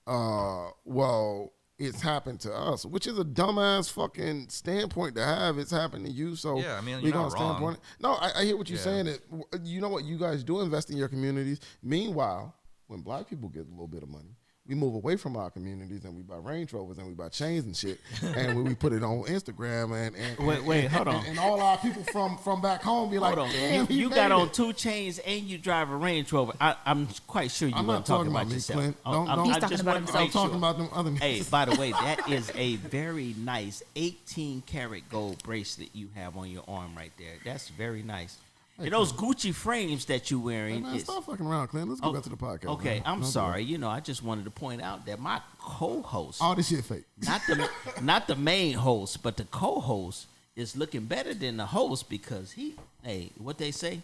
well, it's happened to us, which is a dumbass fucking standpoint to have. It's happened to you, so yeah, I mean, you're not wrong. No, I hear what you're saying. That you know what, you guys do invest in your communities. Meanwhile, when black people get a little bit of money, we move away from our communities and we buy Range Rovers and we buy chains and shit, and when we put it on Instagram and Wait, hold on. and all our people from back home be like, Hold on. damn, he You made got on it. 2 chains and you drive a Range Rover. I'm quite sure you I'm weren't not talking about me, yourself. Clint. Oh, Don't- He's I talking just about wanted to himself. I'm make talking sure. about them other Hey, niggas. by the way, that is a very nice 18 karat gold bracelet you have on your arm right there. That's very nice. And those Gucci frames that you're Hey, wearing man, is stop fucking around, Clint. Let's go back to the podcast. okay. man. I'm Don't do sorry. You know, I just wanted to point out that my co-host, that. All this shit fake. not the main host, but the co-host is looking better than the host because hey, what they say,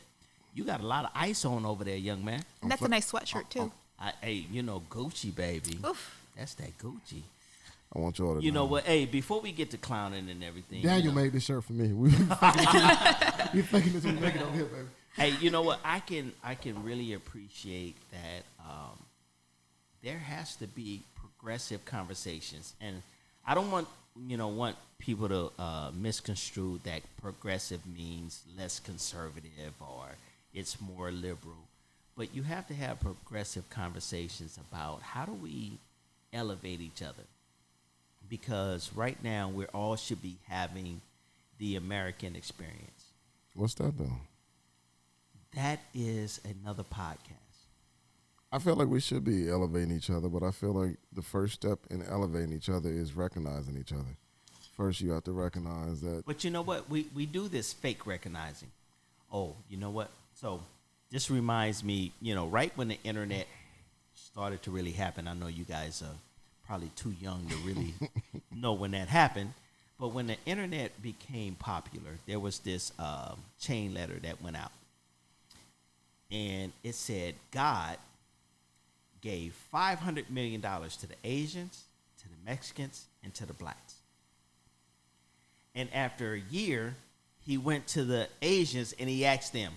you got a lot of ice on over there, young man. And that's a nice sweatshirt too. Hey, you know, Gucci, baby. Oof. That's that Gucci. I want y'all to You know what? Hey, before we get to clowning and everything, Daniel you know, made this shirt for me. We faking this. We make it over here, baby. hey, you know what? I can really appreciate that. There has to be progressive conversations, and I don't want people to misconstrue that progressive means less conservative or it's more liberal. But you have to have progressive conversations about how do we elevate each other. Because right now we all should be having the American experience. What's that though? That is another podcast. I feel like we should be elevating each other, but I feel like the first step in elevating each other is recognizing each other. First, you have to recognize that. But you know what? We do this fake recognizing. Oh, you know what? So this reminds me, right when the internet started to really happen, I know you guys are probably too young to really know when that happened. But when the internet became popular, there was this chain letter that went out. And it said God gave $500 million to the Asians, to the Mexicans, and to the blacks. And after a year, he went to the Asians and he asked them,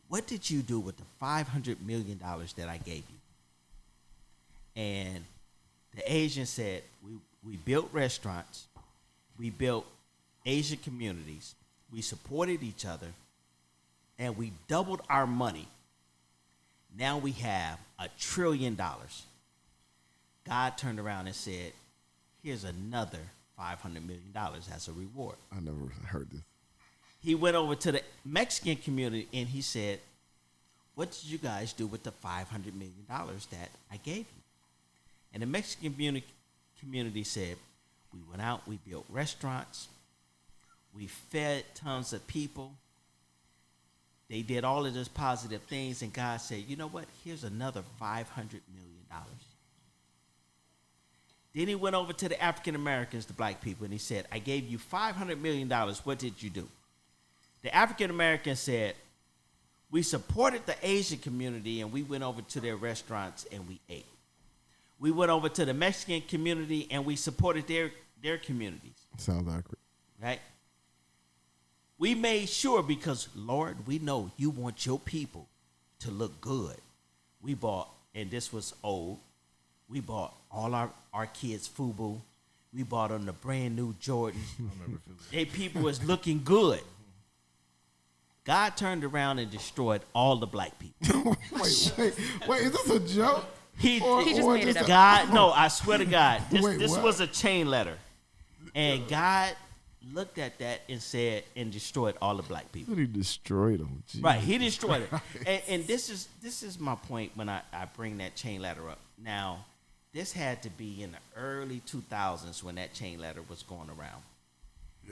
what did you do with the $500 million that I gave you? And the Asians said, we built restaurants, we built Asian communities, we supported each other, and we doubled our money. Now we have $1 trillion. God turned around and said, here's another $500 million as a reward. I never heard this. He went over to the Mexican community and he said, what did you guys do with the $500 million that I gave you? And the Mexican community said, we went out, we built restaurants, we fed tons of people. They did all of those positive things, and God said, you know what? Here's another $500 million. Then he went over to the African Americans, the black people, and he said, I gave you $500 million. What did you do? The African Americans said, we supported the Asian community, and we went over to their restaurants and we ate. We went over to the Mexican community and we supported their communities. Sounds accurate. Right? We made sure because, Lord, we know you want your people to look good. We bought, and this was old, we bought all our kids FUBU. We bought them the brand new Jordans. They people was looking good. God turned around and destroyed all the black people. wait, is this a joke? He just made it up. God, no, I swear to God, Wait, this what? was a chain letter, and God looked at that and said and destroyed all the black people. He destroyed them. Jeez. Right, he destroyed it, and this is my point when I bring that chain letter up. Now, this had to be in the early 2000s when that chain letter was going around,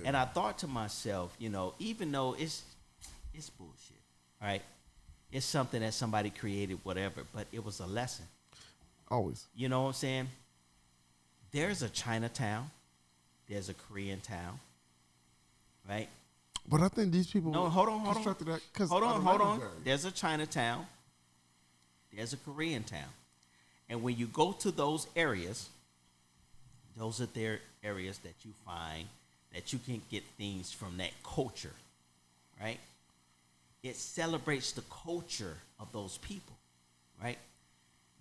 and I thought to myself, even though it's bullshit, right? It's something that somebody created, whatever, but it was a lesson. Always. You know what I'm saying? There's a Chinatown. There's a Korean town. Right? But I think these people. No, hold on. constructed that 'cause Hold of on. the legendary. There's a Chinatown. There's a Korean town. And when you go to those areas, those are their areas that you find that you can get things from that culture. Right? It celebrates the culture of those people. Right?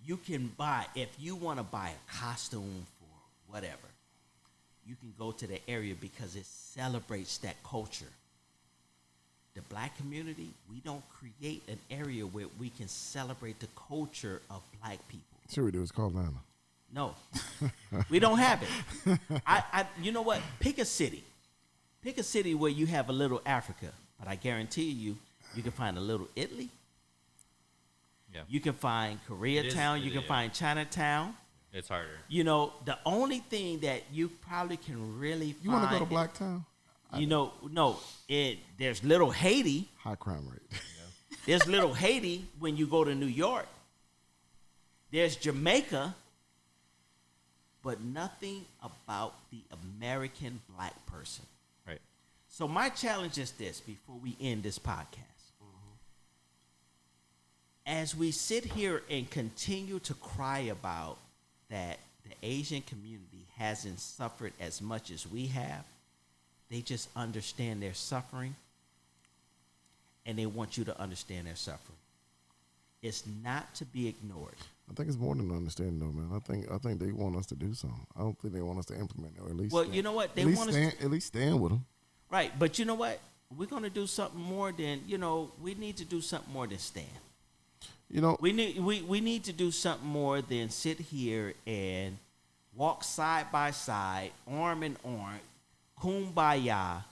You can buy, if you want to buy a costume for whatever, you can go to the area because it celebrates that culture. The black community, we don't create an area where we can celebrate the culture of black people. Sure we do. It's called Atlanta. No, we don't have it. You know what? Pick a city. Pick a city where you have a little Africa, but I guarantee you can find a little Italy. Yeah. You can find Koreatown. You can find Chinatown. It's harder. You know, the only thing that you probably can really find. You want to go to Blacktown? You know, no. There's little Haiti. High crime rate. There's little Haiti when you go to New York. There's Jamaica. But nothing about the American black person. Right. So my challenge is this before we end this podcast. As we sit here and continue to cry about that the Asian community hasn't suffered as much as we have, they just understand their suffering and they want you to understand their suffering. It's not to be ignored. I think it's more than understanding, though, man. I think they want us to do something. I don't think they want us to implement it, or at least. Well, you know what? They want us at least stand with them. Right, but you know what? We're going to do something more than, we need to do something more than stand. We need to do something more than sit here and walk side by side, arm in arm, kumbaya,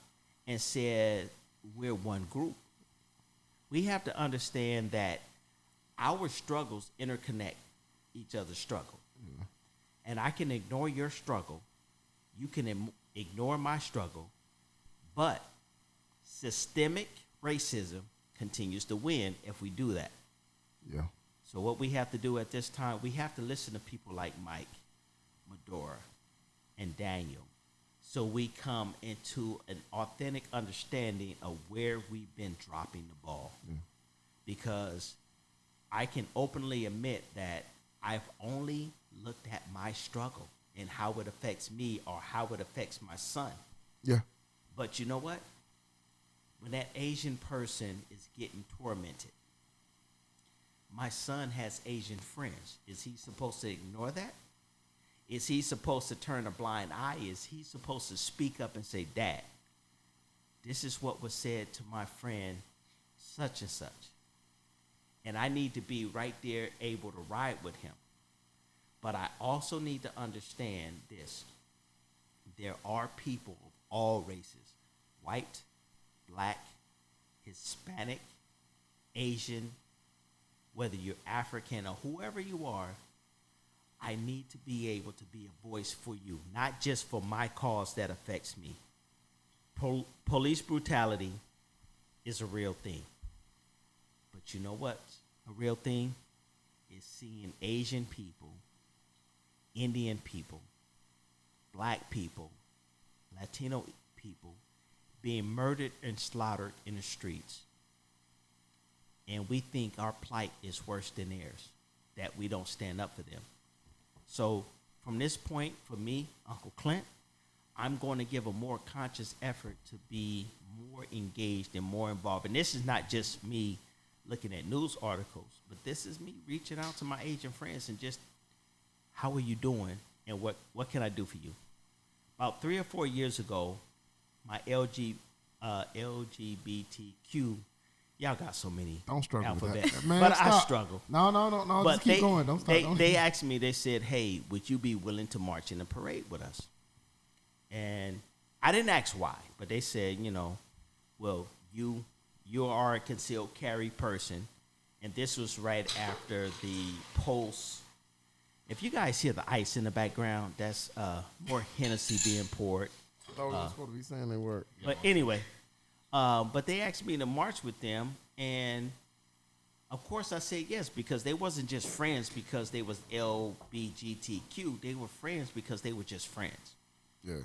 and say we're one group. We have to understand that our struggles interconnect each other's struggle. Mm-hmm. And I can ignore your struggle. You can ignore my struggle. But systemic racism continues to win if we do that. Yeah. So what we have to do at this time, we have to listen to people like Mike, Madora, and Daniel, so we come into an authentic understanding of where we've been dropping the ball. Yeah. Because I can openly admit that I've only looked at my struggle and how it affects me or how it affects my son. Yeah. But you know what? When that Asian person is getting tormented, my son has Asian friends. Is he supposed to ignore that? Is he supposed to turn a blind eye? Is he supposed to speak up and say, Dad, this is what was said to my friend such and such. And I need to be right there able to ride with him. But I also need to understand this. There are people of all races, white, black, Hispanic, Asian, whether you're African or whoever you are, I need to be able to be a voice for you, not just for my cause that affects me. Police brutality is a real thing. But you know what's a real thing? Is seeing Asian people, Indian people, black people, Latino people being murdered and slaughtered in the streets. And we think our plight is worse than theirs, that we don't stand up for them. So from this point, for me, Uncle Clint, I'm going to give a more conscious effort to be more engaged and more involved. And this is not just me looking at news articles, but this is me reaching out to my Asian friends and just, how are you doing? And what can I do for you? About 3 or 4 years ago, my LGBTQ, y'all got so many don't struggle alphabet, with that. Man, but stop. I struggle. No, But just keep going. Don't stop. They asked me, they said, hey, would you be willing to march in the parade with us? And I didn't ask why, but they said, well, you are a concealed carry person. And this was right after the Pulse. If you guys hear the ice in the background, that's more Hennessy being poured. I thought we were supposed to be saying they were. But anyway, but they asked me to march with them, and of course I said yes, because they wasn't just friends because they was LBGTQ. They were friends because they were just friends. Yeah.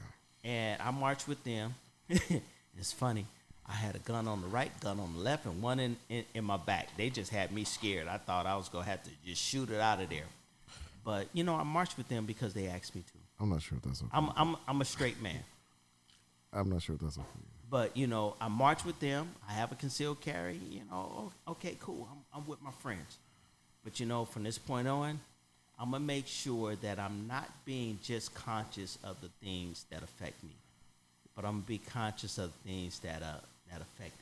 And I marched with them. It's funny. I had a gun on the right, gun on the left, and one in my back. They just had me scared. I thought I was going to have to just shoot it out of there. But, I marched with them because they asked me to. I'm not sure if that's okay. I'm a straight man. I'm not sure if that's okay. But, I march with them. I have a concealed carry. Okay, cool. I'm with my friends. But, from this point on, I'm going to make sure that I'm not being just conscious of the things that affect me, but I'm going to be conscious of the things that affect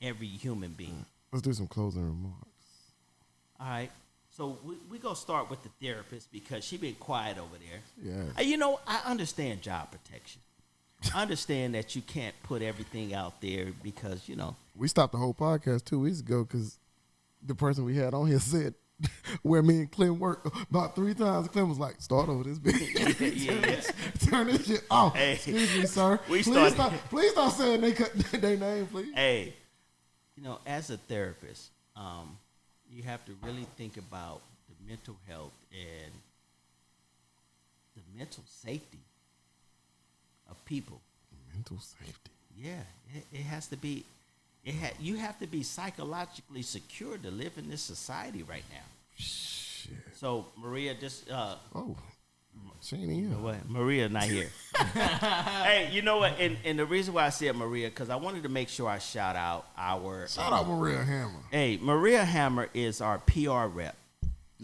every human being. Let's do some closing remarks. All right. So we gonna start with the therapist because she been quiet over there. Yeah. You know, I understand job protection. I understand that you can't put everything out there because, you know. We stopped the whole podcast 2 weeks ago because the person we had on here said where me and Clint worked about 3 times. Clint was like, start over this bitch. Turn this shit off. Hey, excuse me, sir. Please stop saying they name, please. Hey, you know, as a therapist, you have to really think about the mental health and the mental safety of people. Mental safety. Yeah, it has to be. You have to be psychologically secure to live in this society right now. Shit. So Maria, just she ain't here. you know what? Maria not here. Hey, you know what? And the reason why I said Maria because I wanted to make sure I shout out Maria Hammer. Hey, Maria Hammer is our PR rep.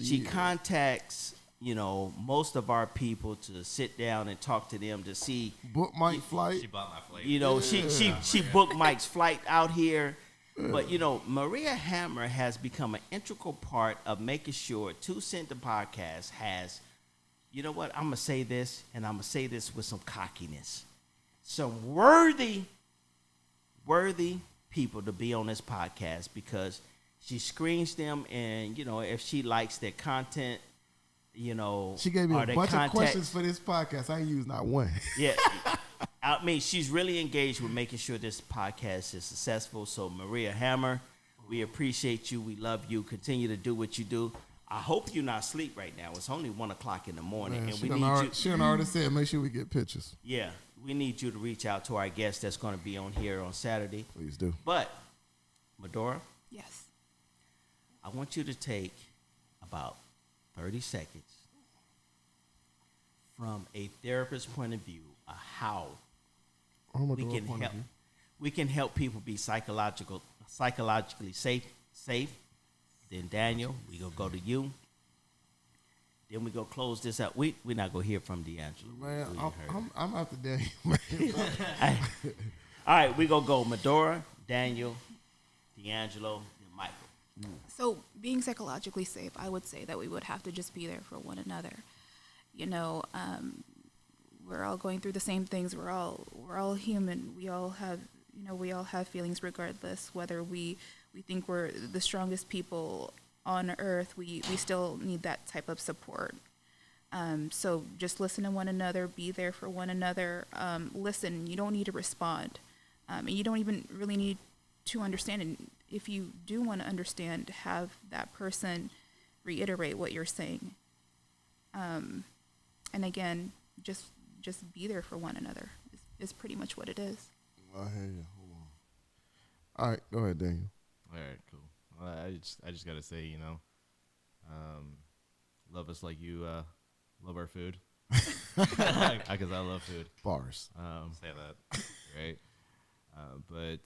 She contacts, you know, most of our people to sit down and talk to them to see. Book Mike flight. She bought my flight. You know, she booked Mike's flight out here. But, you know, Maria Hammer has become an integral part of making sure 2 Cent the Podcast has, you know what, I'm going to say this, and I'm going to say this with some cockiness. Some worthy people to be on this podcast because she screens them and, you know, if she likes their content, you know. She gave me a bunch of questions for this podcast. I ain't used not one. Yeah. I mean, she's really engaged with making sure this podcast is successful. So, Maria Hammer, we appreciate you. We love you. Continue to do what you do. I hope you're not asleep right now. It's only 1 o'clock in the morning. Man, and she already said make sure we get pictures. Yeah. We need you to reach out to our guest that's going to be on here on Saturday. Please do. But, Madora? Yes. I want you to take about 30 seconds from a therapist's point of view of how we can help people be psychologically safe. Then Daniel, we gonna go to you. Then we gonna close this out. We're not gonna hear from DeAngelo. Man, I'm after Daniel. Man. All right, we gonna go Madora, Daniel, DeAngelo, and Michael. So being psychologically safe, I would say that we would have to just be there for one another. You know, we're all going through the same things. We're all human. We all have feelings regardless whether we think we're the strongest people on earth. We still need that type of support. So just listen to one another, be there for one another. Listen, you don't need to respond. And you don't even really need to understand. And if you do want to understand, have that person reiterate what you're saying. And again, just be there for one another is pretty much what it is. I hear you. Hold on. All right, go ahead, Daniel. All right, cool. Well, I just gotta say, you know, love us like you love our food, because I love food. Bars. Say that. Right. But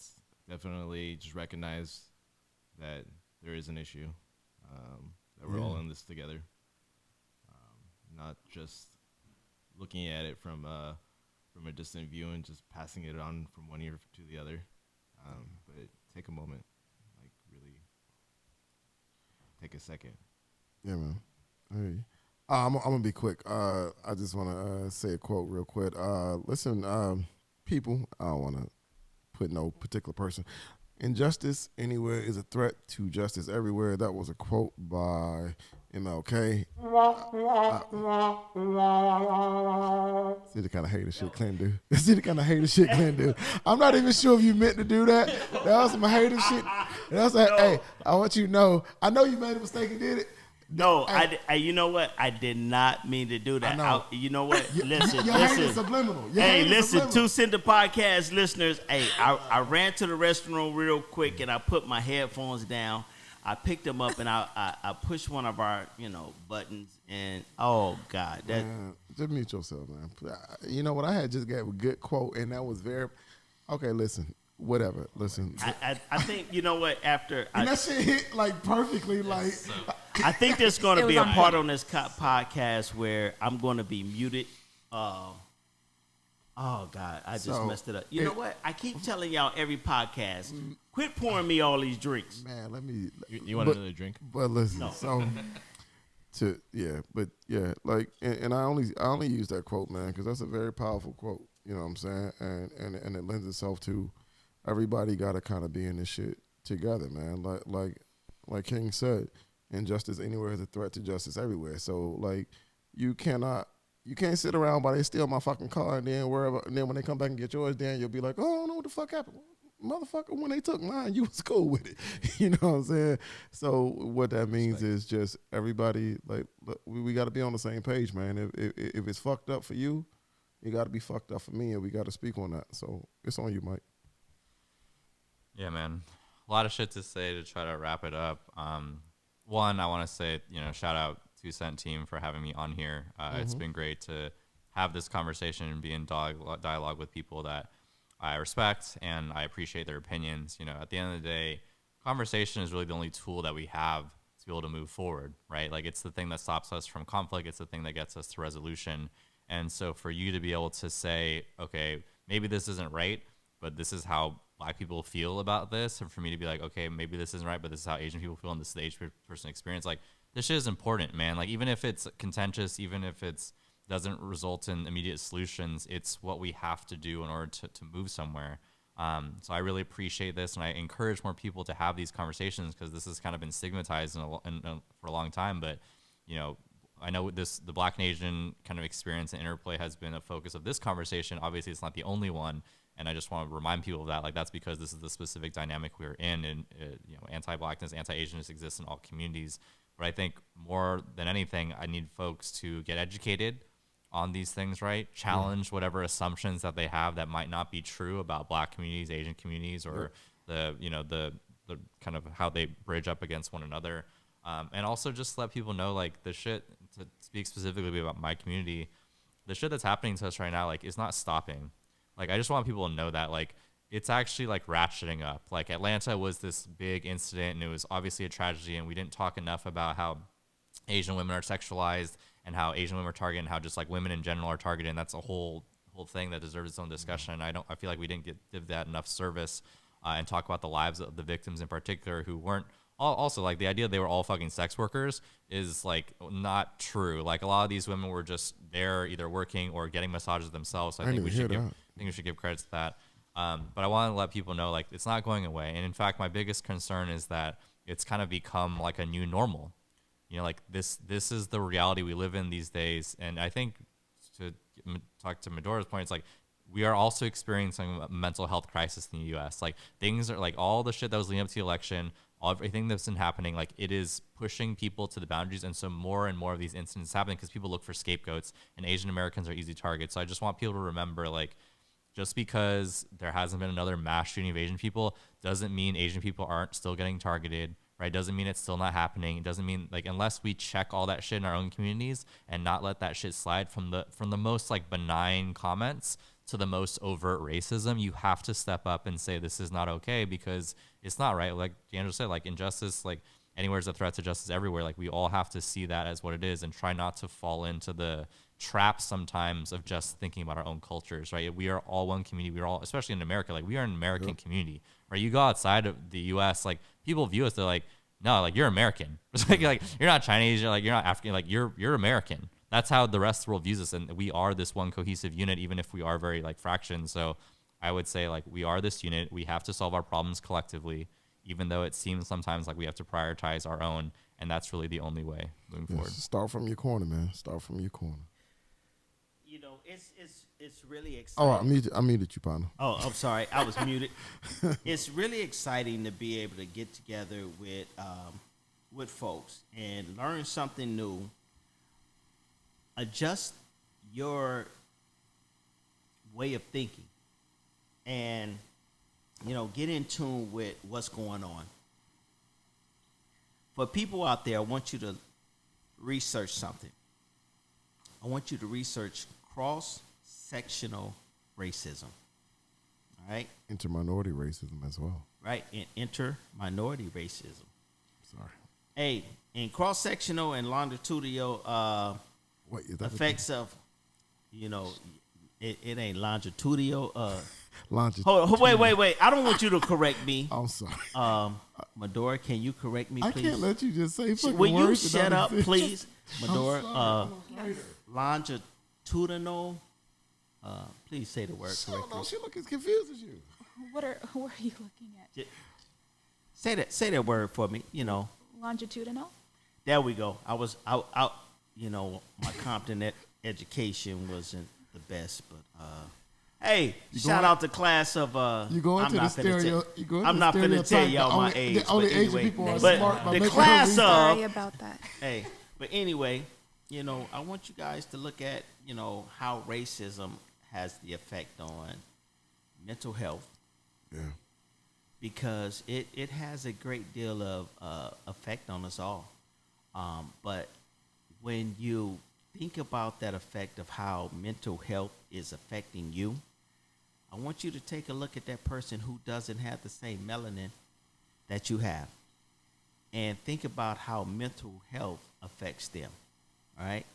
definitely just recognize that there is an issue, that we're all in this together. Not just looking at it from a distant view and just passing it on from one ear to the other. But take a moment, like really take a second. Yeah, man. Hey. I'm gonna be quick. I just want to say a quote real quick. Listen, people. I don't want to put no particular person. Injustice anywhere is a threat to justice everywhere. That was a quote by MLK. See the kind of hater shit Clint do. See the kind of hater shit Clint do. I'm not even sure if you meant to do that. That was some hater shit. That was like, hey, I want you to know. I know you made a mistake and did it. No, I you know what? I did not mean to do that. I know. You know what? Listen. Your hate is subliminal. Hey, listen, 2 Cent the Podcast listeners. Hey, I ran to the restroom real quick and I put my headphones down. I picked them up and I pushed one of our, buttons and oh God. Man, just mute yourself, man. You know what? I had just gave a good quote and that was very, okay, listen. Whatever. Listen. I think, you know what, after... And that shit hit, like, perfectly, like... I think there's going to be a part on this podcast where I'm going to be muted. Oh, God, I just messed it up. You know what? I keep telling y'all every podcast, quit pouring me all these drinks. Man, let me... You want another drink? But listen, No. so... Like, and I only use that quote, man, because that's a very powerful quote. You know what I'm saying? And it lends itself to everybody got to kind of be in this shit together, man. Like King said, injustice anywhere is a threat to justice everywhere. So like, you can't sit around while they steal my fucking car and then when they come back and get yours, then you'll be like, oh, I don't know what the fuck happened. Motherfucker, when they took mine, you was cool with it. You know what I'm saying? So what that means is just everybody, like, we got to be on the same page, man. If it's fucked up for you, it got to be fucked up for me, and we got to speak on that. So it's on you, Mike. Yeah, man. A lot of shit to say to try to wrap it up. One, I want to say, shout out 2 Cent team for having me on here. It's been great to have this conversation and be in dialogue with people that I respect and I appreciate their opinions. At the end of the day, conversation is really the only tool that we have to be able to move forward, right? Like, it's the thing that stops us from conflict. It's the thing that gets us to resolution. And so for you to be able to say, okay, maybe this isn't right, but this is how Black people feel about this. And for me to be like, okay, maybe this isn't right, but this is how Asian people feel and this is the Asian person experience. Like, this shit is important, man. Like, even if it's contentious, even if it's doesn't result in immediate solutions, it's what we have to do in order to move somewhere. So I really appreciate this, and I encourage more people to have these conversations because this has kind of been stigmatized for a long time. But, I know the Black and Asian kind of experience and interplay has been a focus of this conversation. Obviously, it's not the only one, and I just want to remind people of that. Like, that's because this is the specific dynamic we're in, and anti-Blackness, anti-Asianness exists in all communities. But I think more than anything, I need folks to get educated on these things, right? Challenge whatever assumptions that they have that might not be true about Black communities, Asian communities, or the kind of how they bridge up against one another. And also just let people know, like, the shit, to speak specifically about my community, the shit that's happening to us right now, like, is not stopping. Like, I just want people to know that, like, it's actually, like, ratcheting up. Like, Atlanta was this big incident, and it was obviously a tragedy, and we didn't talk enough about how Asian women are sexualized and how Asian women are targeted and how just, like, women in general are targeted. And that's a whole thing that deserves its own discussion. And I feel like we didn't give that enough service and talk about the lives of the victims in particular who weren't. Also, like, the idea they were all fucking sex workers is, like, not true. Like, a lot of these women were just there either working or getting massages themselves. So I think we should give credit to that. But I want to let people know, like, it's not going away. And in fact, my biggest concern is that it's kind of become like a new normal. Like, this is the reality we live in these days. And I think, to talk to Madora's point, it's like we are also experiencing a mental health crisis in the U.S. Like, things are, like, all the shit that was leading up to the election, everything that's been happening, like, it is pushing people to the boundaries. And so more and more of these incidents happen because people look for scapegoats, and Asian Americans are easy targets. So I just want people to remember, like, just because there hasn't been another mass shooting of Asian people doesn't mean Asian people aren't still getting targeted, right? Doesn't mean it's still not happening. It doesn't mean, like, unless we check all that shit in our own communities and not let that shit slide from the most, like, benign comments to the most overt racism, you have to step up and say this is not okay because it's not right. Like DeAngelo said, like, injustice, like, anywhere is a threat to justice everywhere. Like, we all have to see that as what it is and try not to fall into the trap sometimes of just thinking about our own cultures, right? We are all one community. We're all, especially in America, like, we are an American community, right? You go outside of the U.S., like, people view us, they're like, no, like, you're American. It's like you're not Chinese, you're not African, like, you're American. That's how the rest of the world views us, and we are this one cohesive unit, even if we are very, like, fractions. So I would say, like, we are this unit. We have to solve our problems collectively, even though it seems sometimes like we have to prioritize our own, and that's really the only way moving forward. Start from your corner, man. Start from your corner. It's really exciting. I muted you, partner. Oh, I'm sorry, I was muted. It's really exciting to be able to get together with folks and learn something new. Adjust your way of thinking, and get in tune with what's going on. For people out there, I want you to research something. I want you to research cross-sectional racism. All right? Interminority racism as well. Right, and interminority racism. Sorry. Hey, in cross-sectional and longitudinal effects of, it ain't longitudinal. Wait. I don't want you to correct me. I'm sorry. Madora, can you correct me, I please? can't let you just say fucking Will you words that shut don't up, exist. please? Madora, Yes. longitudinal. Please say the word Shut correctly. up, she look as confused as you. What are you looking at? Say that word for me. Longitudinal? There we go. I was out. My Compton education wasn't the best, but hey, shout out to class of. You go into the stereo. I'm not finna tell y'all my age. The only but Asian anyway, people are but smart. by the making class her read. Sorry of. about that. Hey, but anyway, I want you guys to look at how racism has the effect on mental health. Yeah. Because it has a great deal of effect on us all. But when you think about that effect of how mental health is affecting you, I want you to take a look at that person who doesn't have the same melanin that you have. And think about how mental health affects them. All right?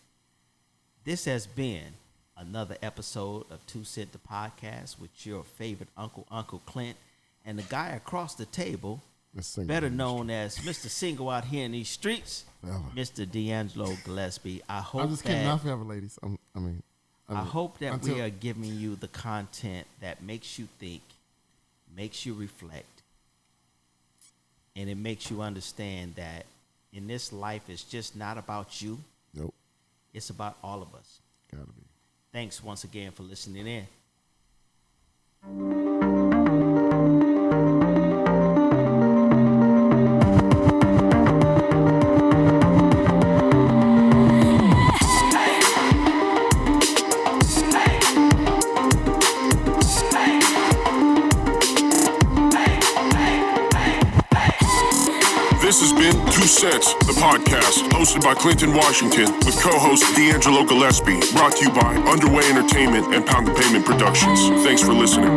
This has been another episode of 2 Cent the Podcast with your favorite Uncle Clint. And the guy across the table, better known as Mr. Single out here in these streets, Mr. DeAngelo Gillespie. I just cannot forever, ladies. I hope that we are giving you the content that makes you think, makes you reflect, and it makes you understand that in this life, it's just not about you. Nope. It's about all of us. Gotta be. Thanks once again for listening in. This has been 2 Cents, the podcast, hosted by Clinton Washington, with co-host DeAngelo Gillespie, brought to you by Underway Entertainment and Pound the Pavement Productions. Thanks for listening.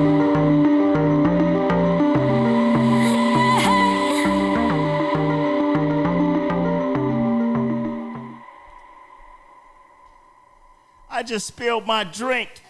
I just spilled my drink.